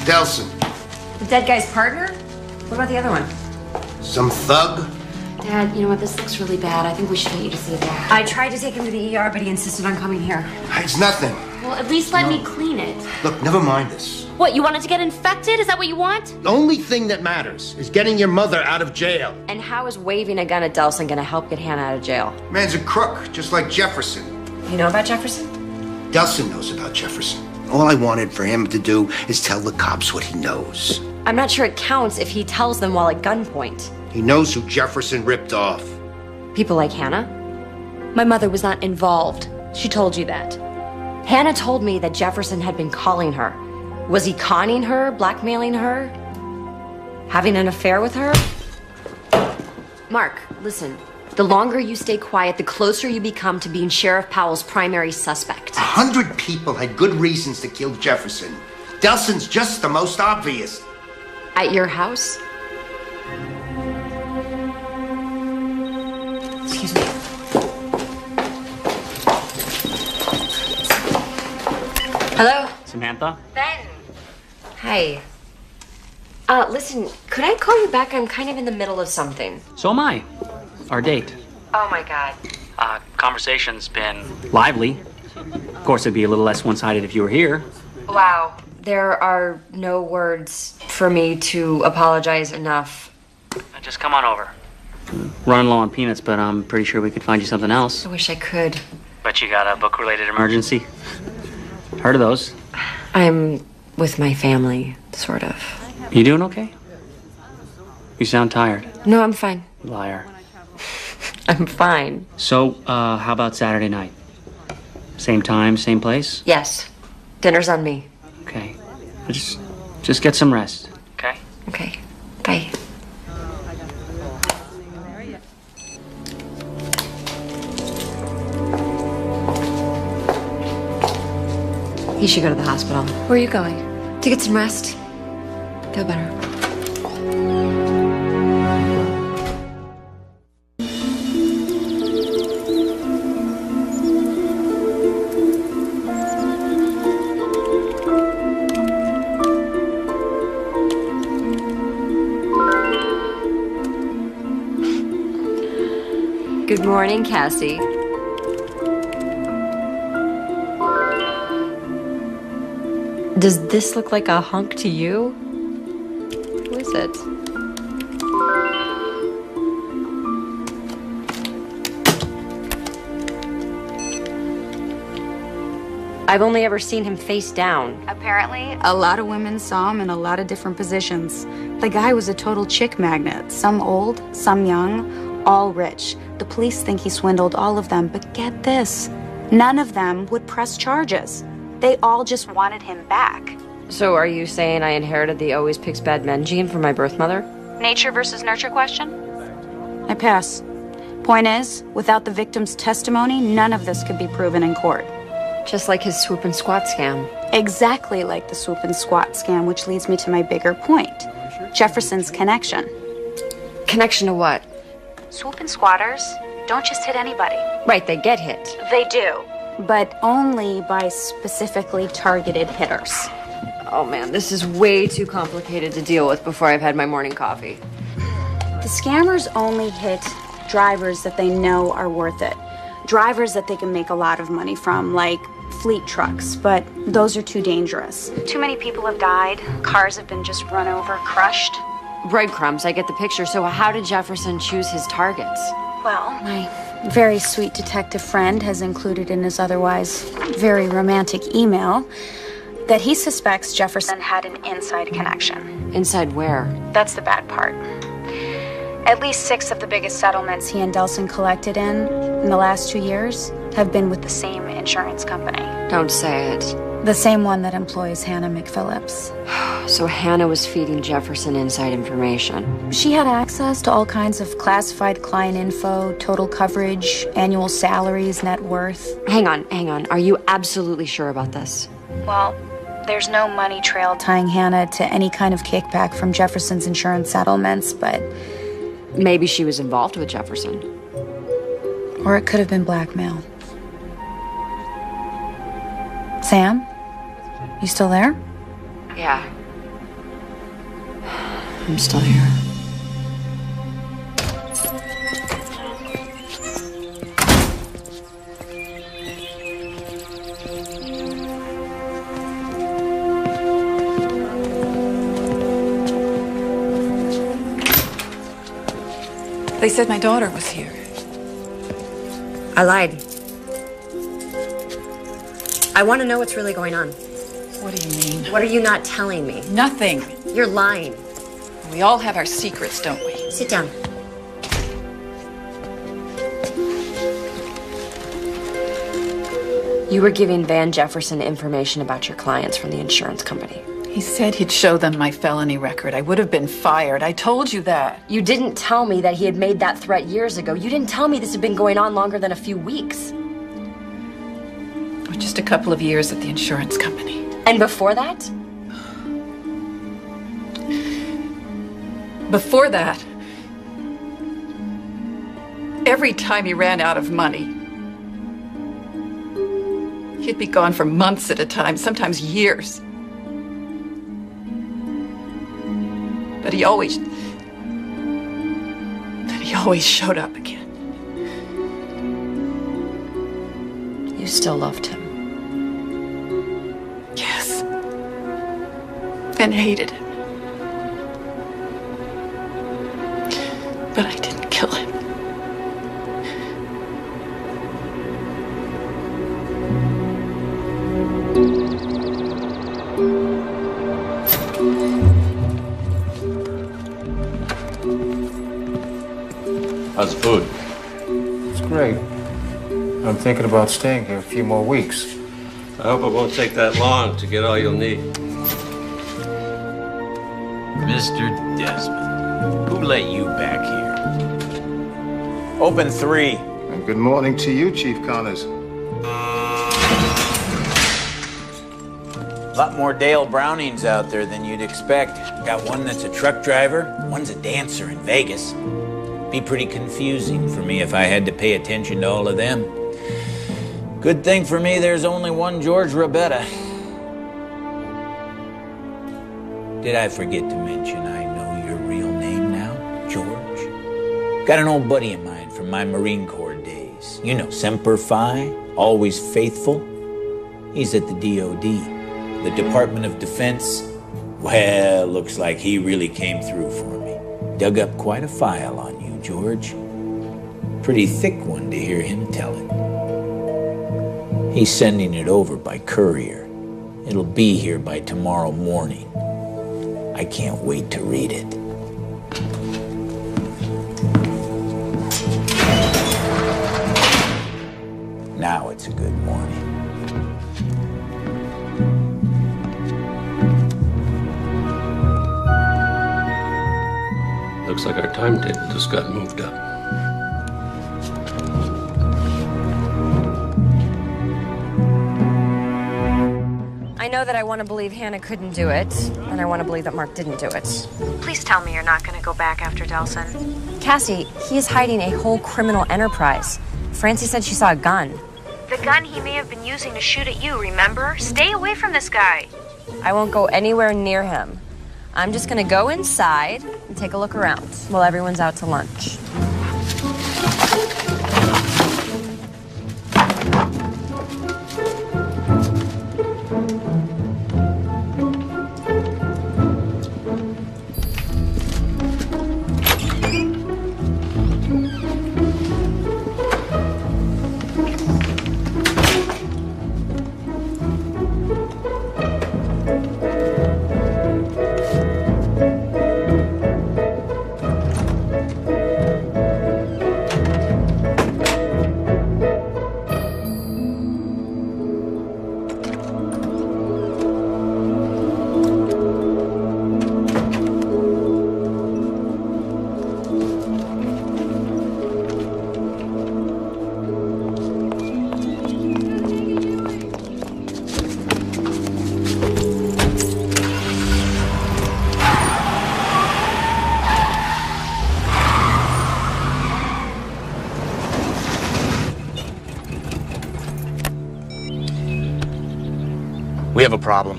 Delson. The dead guy's partner? What about the other one? Some thug? Dad, you know what? This looks really bad. I think we should get you to see a doctor. I tried to take him to the ER, but he insisted on coming here. It's nothing. Well, at least let me clean it. Look, never mind this. What, you wanted to get infected? Is that what you want? The only thing that matters is getting your mother out of jail. And how is waving a gun at Delson gonna help get Hannah out of jail? Man's a crook, just like Jefferson. You know about Jefferson? Delson knows about Jefferson. All I wanted for him to do is tell the cops what he knows. I'm not sure it counts if he tells them while at gunpoint. He knows who Jefferson ripped off. People like Hannah? My mother was not involved. She told you that. Hannah told me that Jefferson had been calling her, Was he conning her, blackmailing her, having an affair with her? Mark, listen. The longer you stay quiet, the closer you become to being Sheriff Powell's primary suspect. 100 people had good reasons to kill Jefferson. Delson's just the most obvious. At your house? Excuse me. Hello? Samantha? Ben. Hi. Listen, could I call you back? I'm kind of in the middle of something. So am I. Our date. Oh my God. Conversation's been lively. Of course, it'd be a little less one-sided if you were here. Wow. There are no words for me to apologize enough. Just come on over. Running low on peanuts, but I'm pretty sure we could find you something else. I wish I could. But you got a book-related emergency? Heard of those? I'm with my family, sort of. You doing okay? You sound tired. No, I'm fine. Liar. I'm fine. So, how about Saturday night? Same time, same place? Yes. Dinner's on me. Okay. Just get some rest. Okay? Okay. Bye. You should go to the hospital. Where are you going? To get some rest. Feel better. Good morning, Cassie. Does this look like a hunk to you? Who is it? I've only ever seen him face down. Apparently, a lot of women saw him in a lot of different positions. The guy was a total chick magnet. Some old, some young, all rich. The police think he swindled all of them, but get this. None of them would press charges. They all just wanted him back. So are you saying I inherited the always picks bad men gene from my birth mother? Nature versus nurture question? I pass. Point is, without the victim's testimony, none of this could be proven in court. Just like his swoop and squat scam. Exactly like the swoop and squat scam, which leads me to my bigger point. Jefferson's connection. Connection to what? Swoop and squatters don't just hit anybody. Right, they get hit. They do, but only by specifically targeted hitters. Oh man, this is way too complicated to deal with before I've had my morning coffee. The scammers only hit drivers that they know are worth it. Drivers that they can make a lot of money from, like fleet trucks, but those are too dangerous. Too many people have died. Cars have been just run over, crushed. Breadcrumbs, I get the picture. So how did Jefferson choose his targets? Well, my very sweet detective friend has included in his otherwise very romantic email that he suspects Jefferson had an inside connection. Inside where? That's the bad part. At least 6 of the biggest settlements he and Delson collected in the last 2 years have been with the same insurance company. Don't say it. The same one that employs Hannah McPhillips. So Hannah was feeding Jefferson inside information. She had access to all kinds of classified client info, total coverage, annual salaries, net worth. Hang on. Are you absolutely sure about this? Well, there's no money trail tying Hannah to any kind of kickback from Jefferson's insurance settlements, but... Maybe she was involved with Jefferson. Or it could have been blackmail. Sam? You still there? Yeah. I'm still here. They said my daughter was here. I lied. I want to know what's really going on. What do you mean? What are you not telling me? Nothing. You're lying. We all have our secrets, don't we? Sit down. You were giving Van Jefferson information about your clients from the insurance company. He said he'd show them my felony record. I would have been fired. I told you that. You didn't tell me that he had made that threat years ago. You didn't tell me this had been going on longer than a few weeks. Or just a couple of years at the insurance company. And before that? Before that, every time he ran out of money, he'd be gone for months at a time, sometimes years. But he always showed up again. You still loved him. Yes. And hated him. But I didn't kill him. How's the food? It's great. I'm thinking about staying here a few more weeks. I hope it won't take that long to get all you'll need. Mr. Desmond, who let you back here? Open 3. And good morning to you, Chief Connors. A lot more Dale Brownings out there than you'd expect. Got one that's a truck driver, one's a dancer in Vegas. Be pretty confusing for me if I had to pay attention to all of them. Good thing for me there's only one George Rabetta. Did I forget to mention I know your real name now, George? Got an old buddy of mine from my Marine Corps days. You know, Semper Fi, always faithful. He's at the DOD, the Department of Defense. Well, looks like he really came through for me. Dug up quite a file on you, George. Pretty thick one to hear him tell it. He's sending it over by courier. It'll be here by tomorrow morning. I can't wait to read it. Now it's a good morning. Looks like our timetable just got moved up. I know that I want to believe Hannah couldn't do it, and I want to believe that Mark didn't do it. Please tell me you're not going to go back after Delson. Cassie, he's hiding a whole criminal enterprise. Francie said she saw a gun. The gun he may have been using to shoot at you, remember? Stay away from this guy. I won't go anywhere near him. I'm just gonna go inside and take a look around while everyone's out to lunch. We have a problem.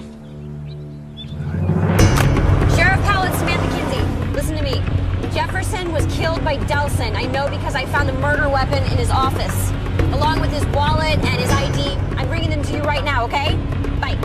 Sheriff Powell, Samantha Kinsey, listen to me. Jefferson was killed by Delson. I know because I found a murder weapon in his office, along with his wallet and his ID. I'm bringing them to you right now, okay? Bye.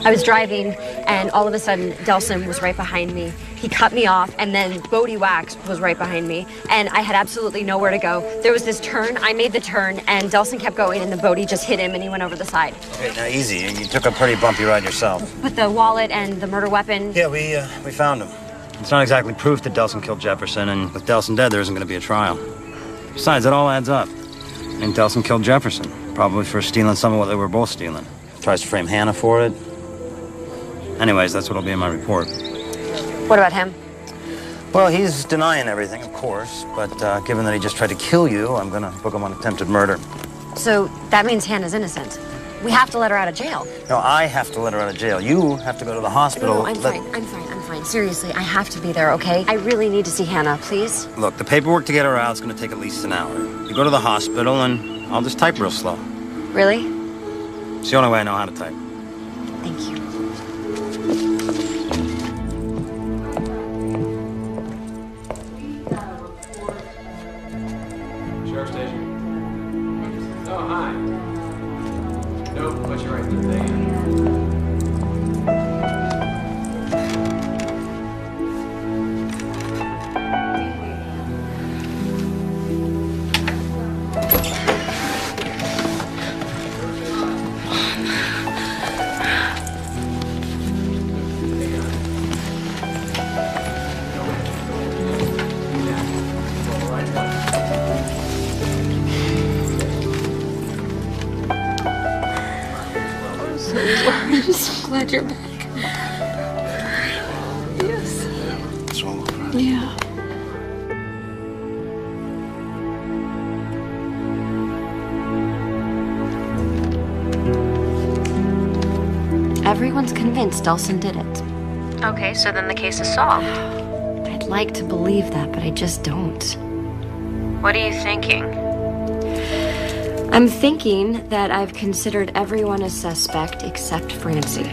I was driving, and all of a sudden, Delson was right behind me. He cut me off, and then Bodie Wax was right behind me, and I had absolutely nowhere to go. There was this turn, I made the turn, and Delson kept going, and then Bodie just hit him, and he went over the side. Okay, now easy. You took a pretty bumpy ride yourself. But the wallet and the murder weapon... Yeah, we found him. It's not exactly proof that Delson killed Jefferson, and with Delson dead, there isn't going to be a trial. Besides, it all adds up. And Delson killed Jefferson, probably for stealing some of what they were both stealing. Tries to frame Hannah for it. Anyways, that's what'll be in my report. What about him? Well, he's denying everything, of course, but given that he just tried to kill you, I'm gonna book him on attempted murder. So that means Hannah's innocent. We have to let her out of jail. No, I have to let her out of jail. You have to go to the hospital. No, I'm fine. Seriously, I have to be there, okay? I really need to see Hannah, please. Look, the paperwork to get her out is gonna take at least an hour. You go to the hospital, and I'll just type real slow. Really? It's the only way I know how to type. Thank you. Sheriff Station. Oh, hi. Nope, put you right there. I'm so glad you're back. Yes. What's wrong with her? Yeah. Everyone's convinced Delson did it. Okay, so then the case is solved. I'd like to believe that, but I just don't. What are you thinking? I'm thinking that I've considered everyone a suspect except Francie.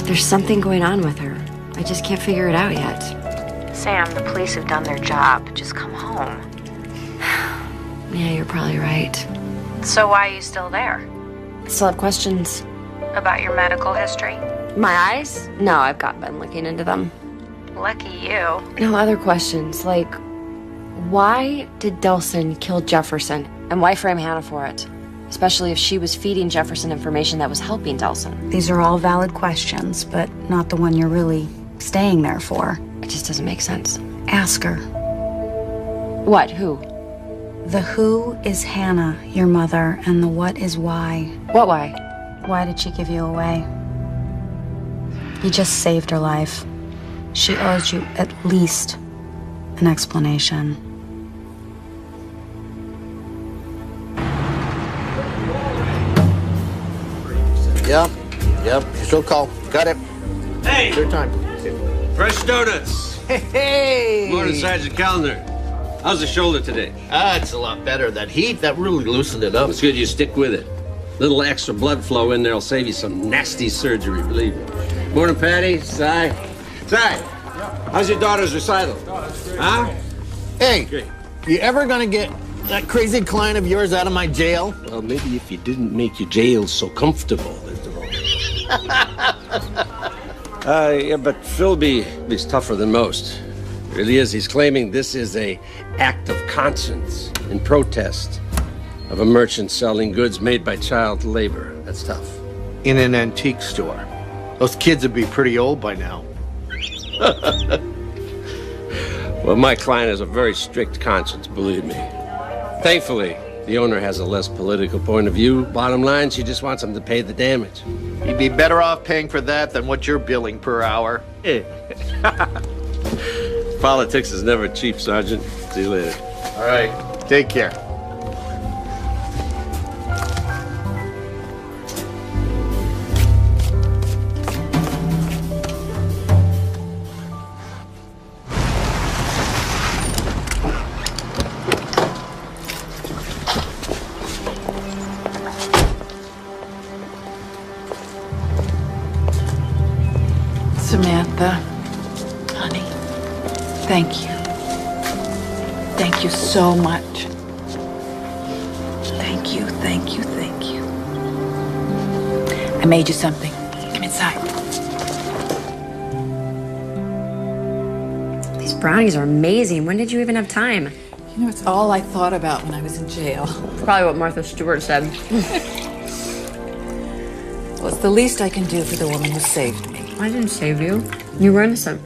There's something going on with her. I just can't figure it out yet. Sam, the police have done their job. Just come home. Yeah, you're probably right. So why are you still there? I still have questions. About your medical history? My eyes? No, I've been looking into them. Lucky you. No, other questions, like, why did Delson kill Jefferson? And why frame Hannah for it? Especially if she was feeding Jefferson information that was helping Delson. These are all valid questions, but not the one you're really staying there for. It just doesn't make sense. Ask her. What? Who? The who is Hannah, your mother, and the what is why. What why? Why did she give you away? You just saved her life. She owes you at least an explanation. Yep, she'll call. Got it. Hey! Your time. Fresh donuts. Hey! Morning, Sergeant Calendar. How's the shoulder today? It's a lot better. That heat, that really loosened it up. It's good you stick with it. Little extra blood flow in there will save you some nasty surgery, believe me. Morning, Patty. Si. How's your daughter's recital? Huh? Hey, Great. you ever gonna get that crazy client of yours out of my jail? Well, maybe if you didn't make your jail so comfortable. Yeah, but Philby's tougher than most. Really is. He's claiming this is a act of conscience in protest of a merchant selling goods made by child labor. That's tough. In an antique store. Those kids would be pretty old by now. Well, my client has a very strict conscience, believe me. Thankfully, the owner has a less political point of view. Bottom line, she just wants him to pay the damage. You'd be better off paying for that than what you're billing per hour. Politics is never cheap, Sergeant. See you later. All right, take care. Samantha, honey, thank you. Thank you so much. Thank you. I made you something. Give me inside. These brownies are amazing. When did you even have time? You know, it's all I thought about when I was in jail. Probably what Martha Stewart said. Well, it's the least I can do for the woman who saved me. I didn't save you. You were innocent.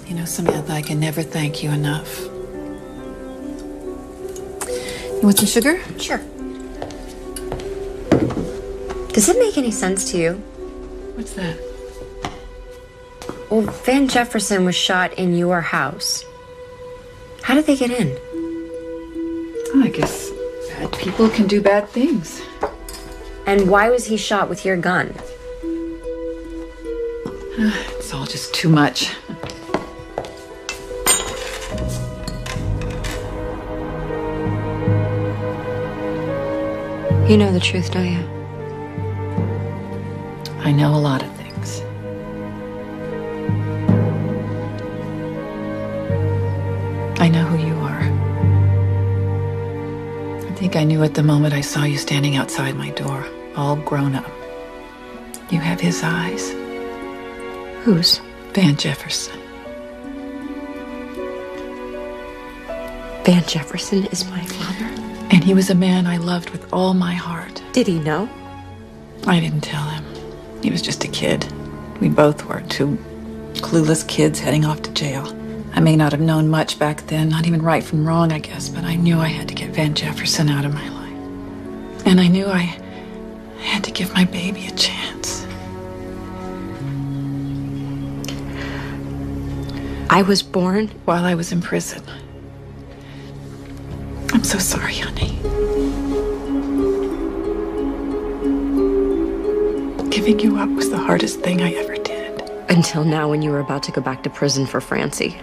You know, Samantha, I can never thank you enough. You want some sugar? Sure. Does it make any sense to you? What's that? Well, Van Jefferson was shot in your house. How did they get in? I guess bad people can do bad things. And why was he shot with your gun? It's all just too much. You know the truth, don't you? I know a lot of things. I know who you are. I think I knew at the moment I saw you standing outside my door, all grown up. You have his eyes. Whose? Van Jefferson. Van Jefferson is my father. And he was a man I loved with all my heart. Did he know? I didn't tell him. He was just a kid. We both were two clueless kids heading off to jail. I may not have known much back then, not even right from wrong, I guess, but I knew I had to get Van Jefferson out of my life. And I knew I had to give my baby a chance. I was born while I was in prison. I'm so sorry, honey. Giving you up was the hardest thing I ever did. Until now, when you were about to go back to prison for Francie.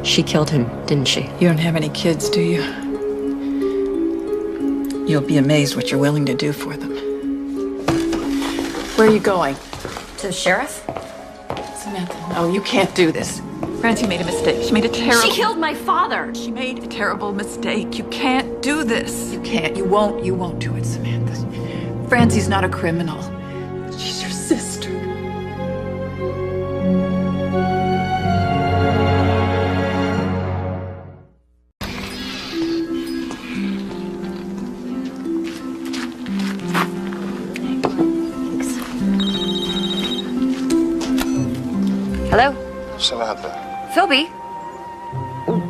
She killed him, didn't she? You don't have any kids, do you? You'll be amazed what you're willing to do for them. Where are you going? To the sheriff? Samantha, no, you can't do this. Francie made a mistake. She made a terrible... She killed my father! She made a terrible mistake. You can't do this. You can't. You won't do it, Samantha. Francie's not a criminal. She's your sister. Hello? Samantha. Philby?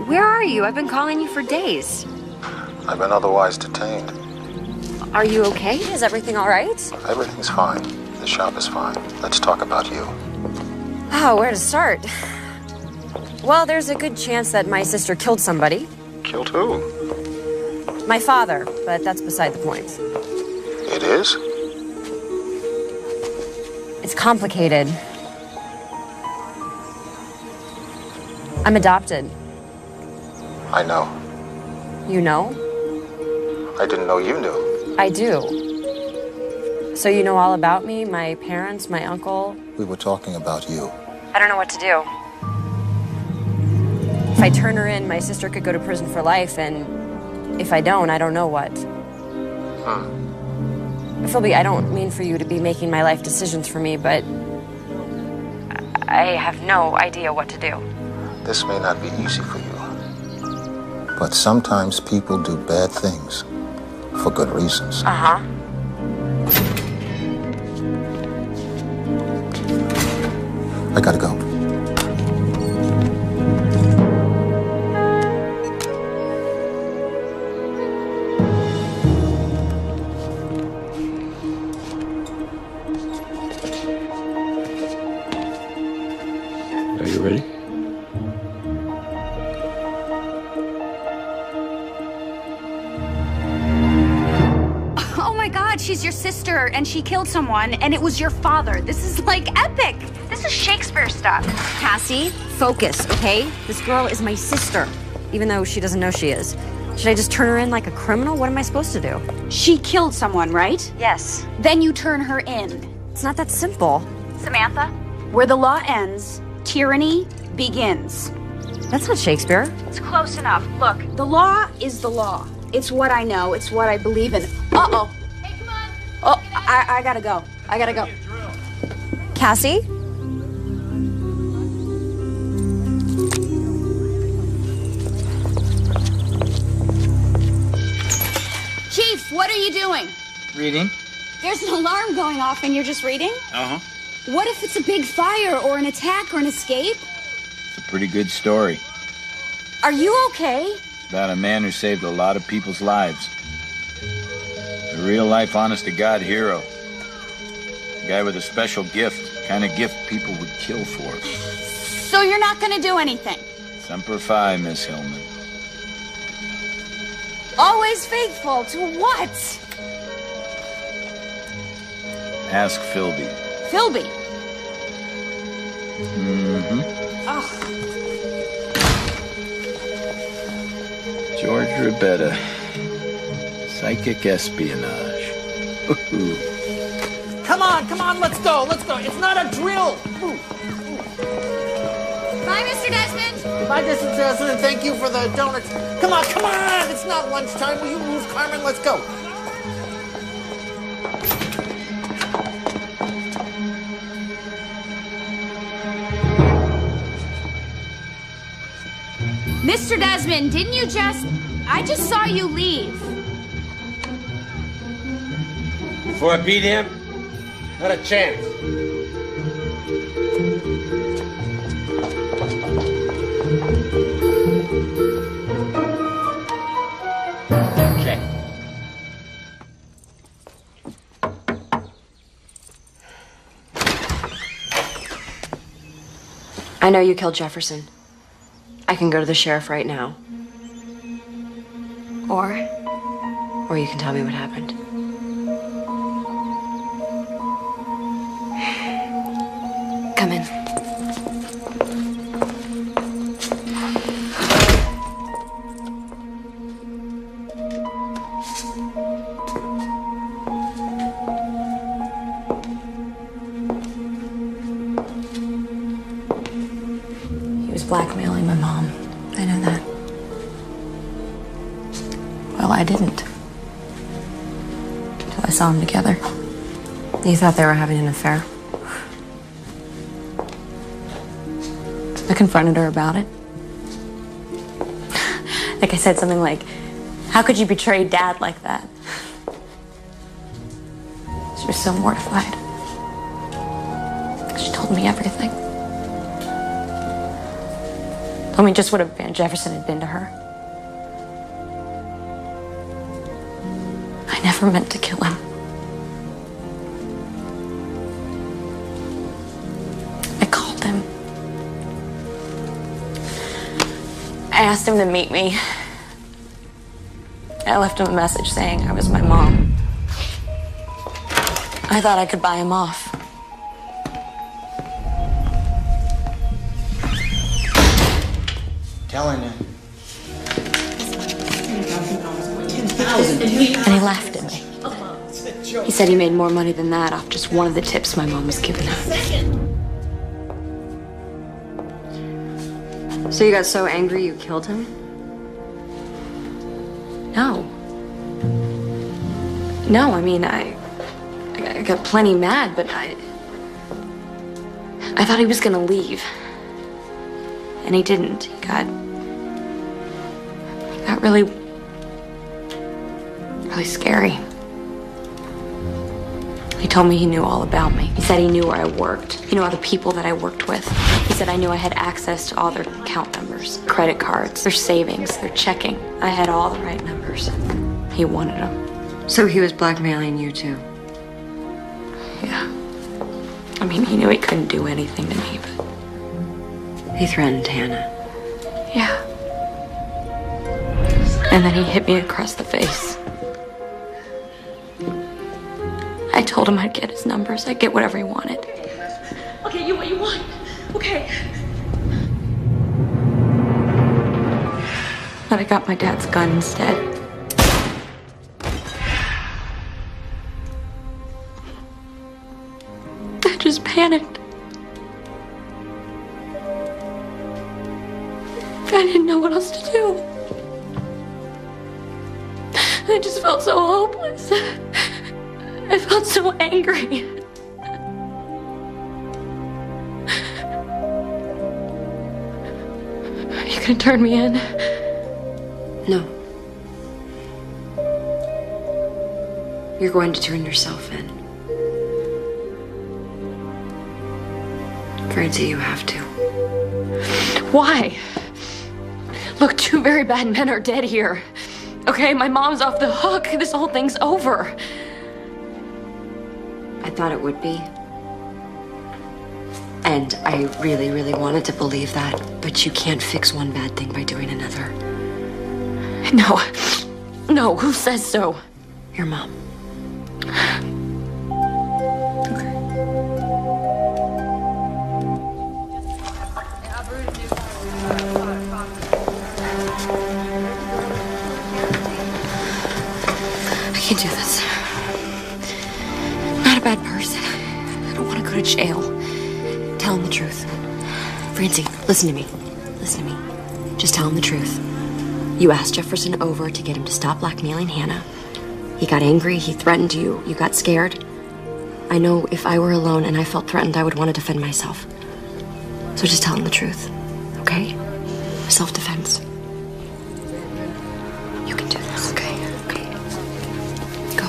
Where are you? I've been calling you for days. I've been otherwise detained. Are you okay? Is everything all right? Everything's fine. The shop is fine. Let's talk about you. Oh, where to start? Well, there's a good chance that my sister killed somebody. Killed who? My father, but that's beside the point. It is? It's complicated. I'm adopted. I know. You know? I didn't know you knew. I do. So you know all about me, my parents, my uncle? We were talking about you. I don't know what to do. If I turn her in, my sister could go to prison for life, and if I don't know what. Philby, I don't mean for you to be making my life decisions for me, but I have no idea what to do. This may not be easy for you, but sometimes people do bad things for good reasons. Uh-huh. I gotta go. Are you ready? She's your sister, and she killed someone, and it was your father. This is, like, epic. This is Shakespeare stuff. Cassie, focus, okay? This girl is my sister, even though she doesn't know she is. Should I just turn her in like a criminal? What am I supposed to do? She killed someone, right? Yes. Then you turn her in. It's not that simple. Samantha, where the law ends, tyranny begins. That's not Shakespeare. It's close enough. Look, the law is the law. It's what I know. It's what I believe in. Uh-oh. Oh, I gotta go. I gotta go. Cassie? Chief, what are you doing? Reading? There's an alarm going off and you're just reading? Uh-huh. What if it's a big fire or an attack or an escape? It's a pretty good story. Are you okay? About a man who saved a lot of people's lives. A real-life, honest-to-God hero. A guy with a special gift. Kind of gift people would kill for. So you're not gonna do anything? Semper Fi, Miss Hillman. Always faithful to what? Ask Philby. Philby. Mm-hmm. Oh. George Rabetta. Psychic espionage. Ooh. Come on, let's go. It's not a drill. Bye, Mr. Desmond. Goodbye, Mr. Desmond. Thank you for the donuts. Come on. It's not lunchtime. Will you move, Carmen? Let's go. Mr. Desmond, didn't you I just saw you leave. Before I beat him, not a chance. Check. I know you killed Jefferson. I can go to the sheriff right now. Or you can tell me what happened. Come in. He was blackmailing my mom. I know that. Well, I didn't. Until I saw them together. You thought they were having an affair? I confronted her about it. Like I said something like, how could you betray Dad like that? She was so mortified. She told me everything. Told me just what Van Jefferson had been to her. I never meant to kill him. I called him. I asked him to meet me. I left him a message saying I was my mom. I thought I could buy him off. Telling you. And he laughed at me. He said he made more money than that off just one of the tips my mom was giving him. So you got so angry you killed him? No. No, I mean, I got plenty mad, but I thought he was gonna leave. And he didn't. He got really scary. He told me he knew all about me. He said he knew where I worked. He knew all the people that I worked with. He said I knew I had access to all their account numbers, credit cards, their savings, their checking. I had all the right numbers. He wanted them. So he was blackmailing you too? Yeah. I mean, he knew he couldn't do anything to me, but... He threatened Hannah. Yeah. And then he hit me across the face. I told him I'd get his numbers. I'd get whatever he wanted. Okay, what you want? Okay. But I got my dad's gun instead. I just panicked. I didn't know what else to do. I just felt so hopeless. I felt so angry. gonna turn me in? No. You're going to turn yourself in. Francie, you have to. Why? Look, two very bad men are dead here. Okay, my mom's off the hook. This whole thing's over. I thought it would be. And I really, really wanted to believe that, but you can't fix one bad thing by doing another. No. No, who says so? Your mom. I can't do this. I'm not a bad person. I don't want to go to jail. Tell him the truth. Francie, listen to me. Listen to me. Just tell him the truth. You asked Jefferson over to get him to stop blackmailing Hannah. He got angry, he threatened you, you got scared. I know if I were alone and I felt threatened, I would want to defend myself. So just tell him the truth, okay? Self-defense. You can do this, okay? Okay. Go.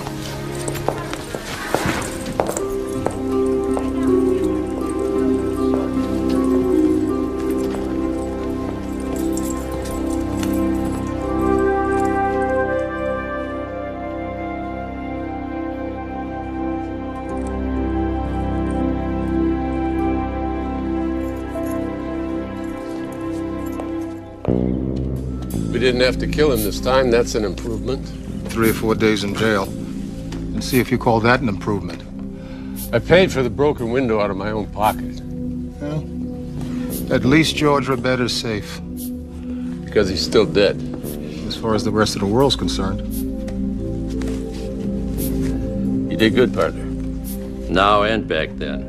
We didn't have to kill him this time. That's an improvement. 3 or 4 days in jail. And see if you call that an improvement. I paid for the broken window out of my own pocket. Well, at least George Roberta's safe. Because he's still dead. As far as the rest of the world's concerned. You did good, partner. Now and back then,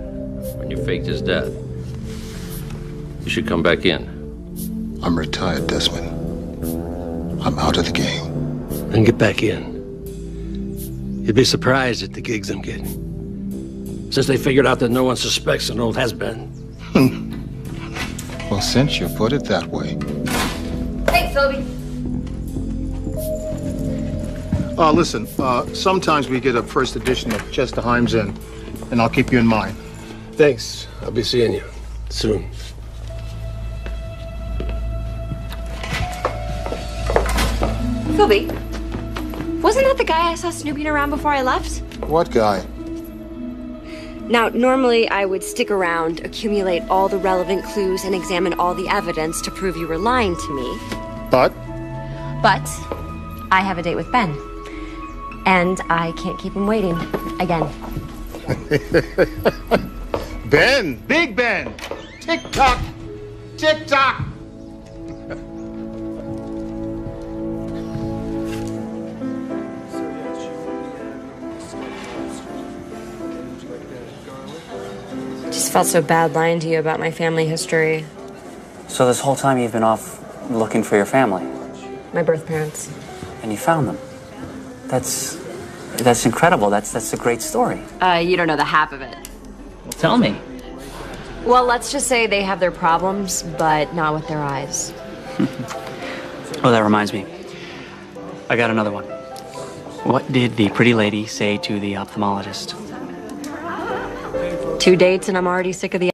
when you faked his death. You should come back in. I'm retired, Desmond. I'm out of the game. And get back in. You'd be surprised at the gigs I'm getting. Since they figured out that no one suspects an old has-been. Well, since you put it that way. Thanks, Philby. Listen, sometimes we get a first edition of Chester Himes in, and I'll keep you in mind. Thanks. I'll be seeing you soon. Philby, wasn't that the guy I saw snooping around before I left? What guy? Now, normally I would stick around, accumulate all the relevant clues, and examine all the evidence to prove you were lying to me. But I have a date with Ben. And I can't keep him waiting. Again. Ben! Big Ben! Tick-tock! Tick-tock! Just felt so bad lying to you about my family history. So this whole time you've been off looking for your family? My birth parents. And you found them? That's incredible. That's a great story. You don't know the half of it. Well, tell me. Well, let's just say they have their problems, but not with their eyes. Oh, that reminds me. I got another one. What did the pretty lady say to the ophthalmologist? 2 dates and I'm already sick of the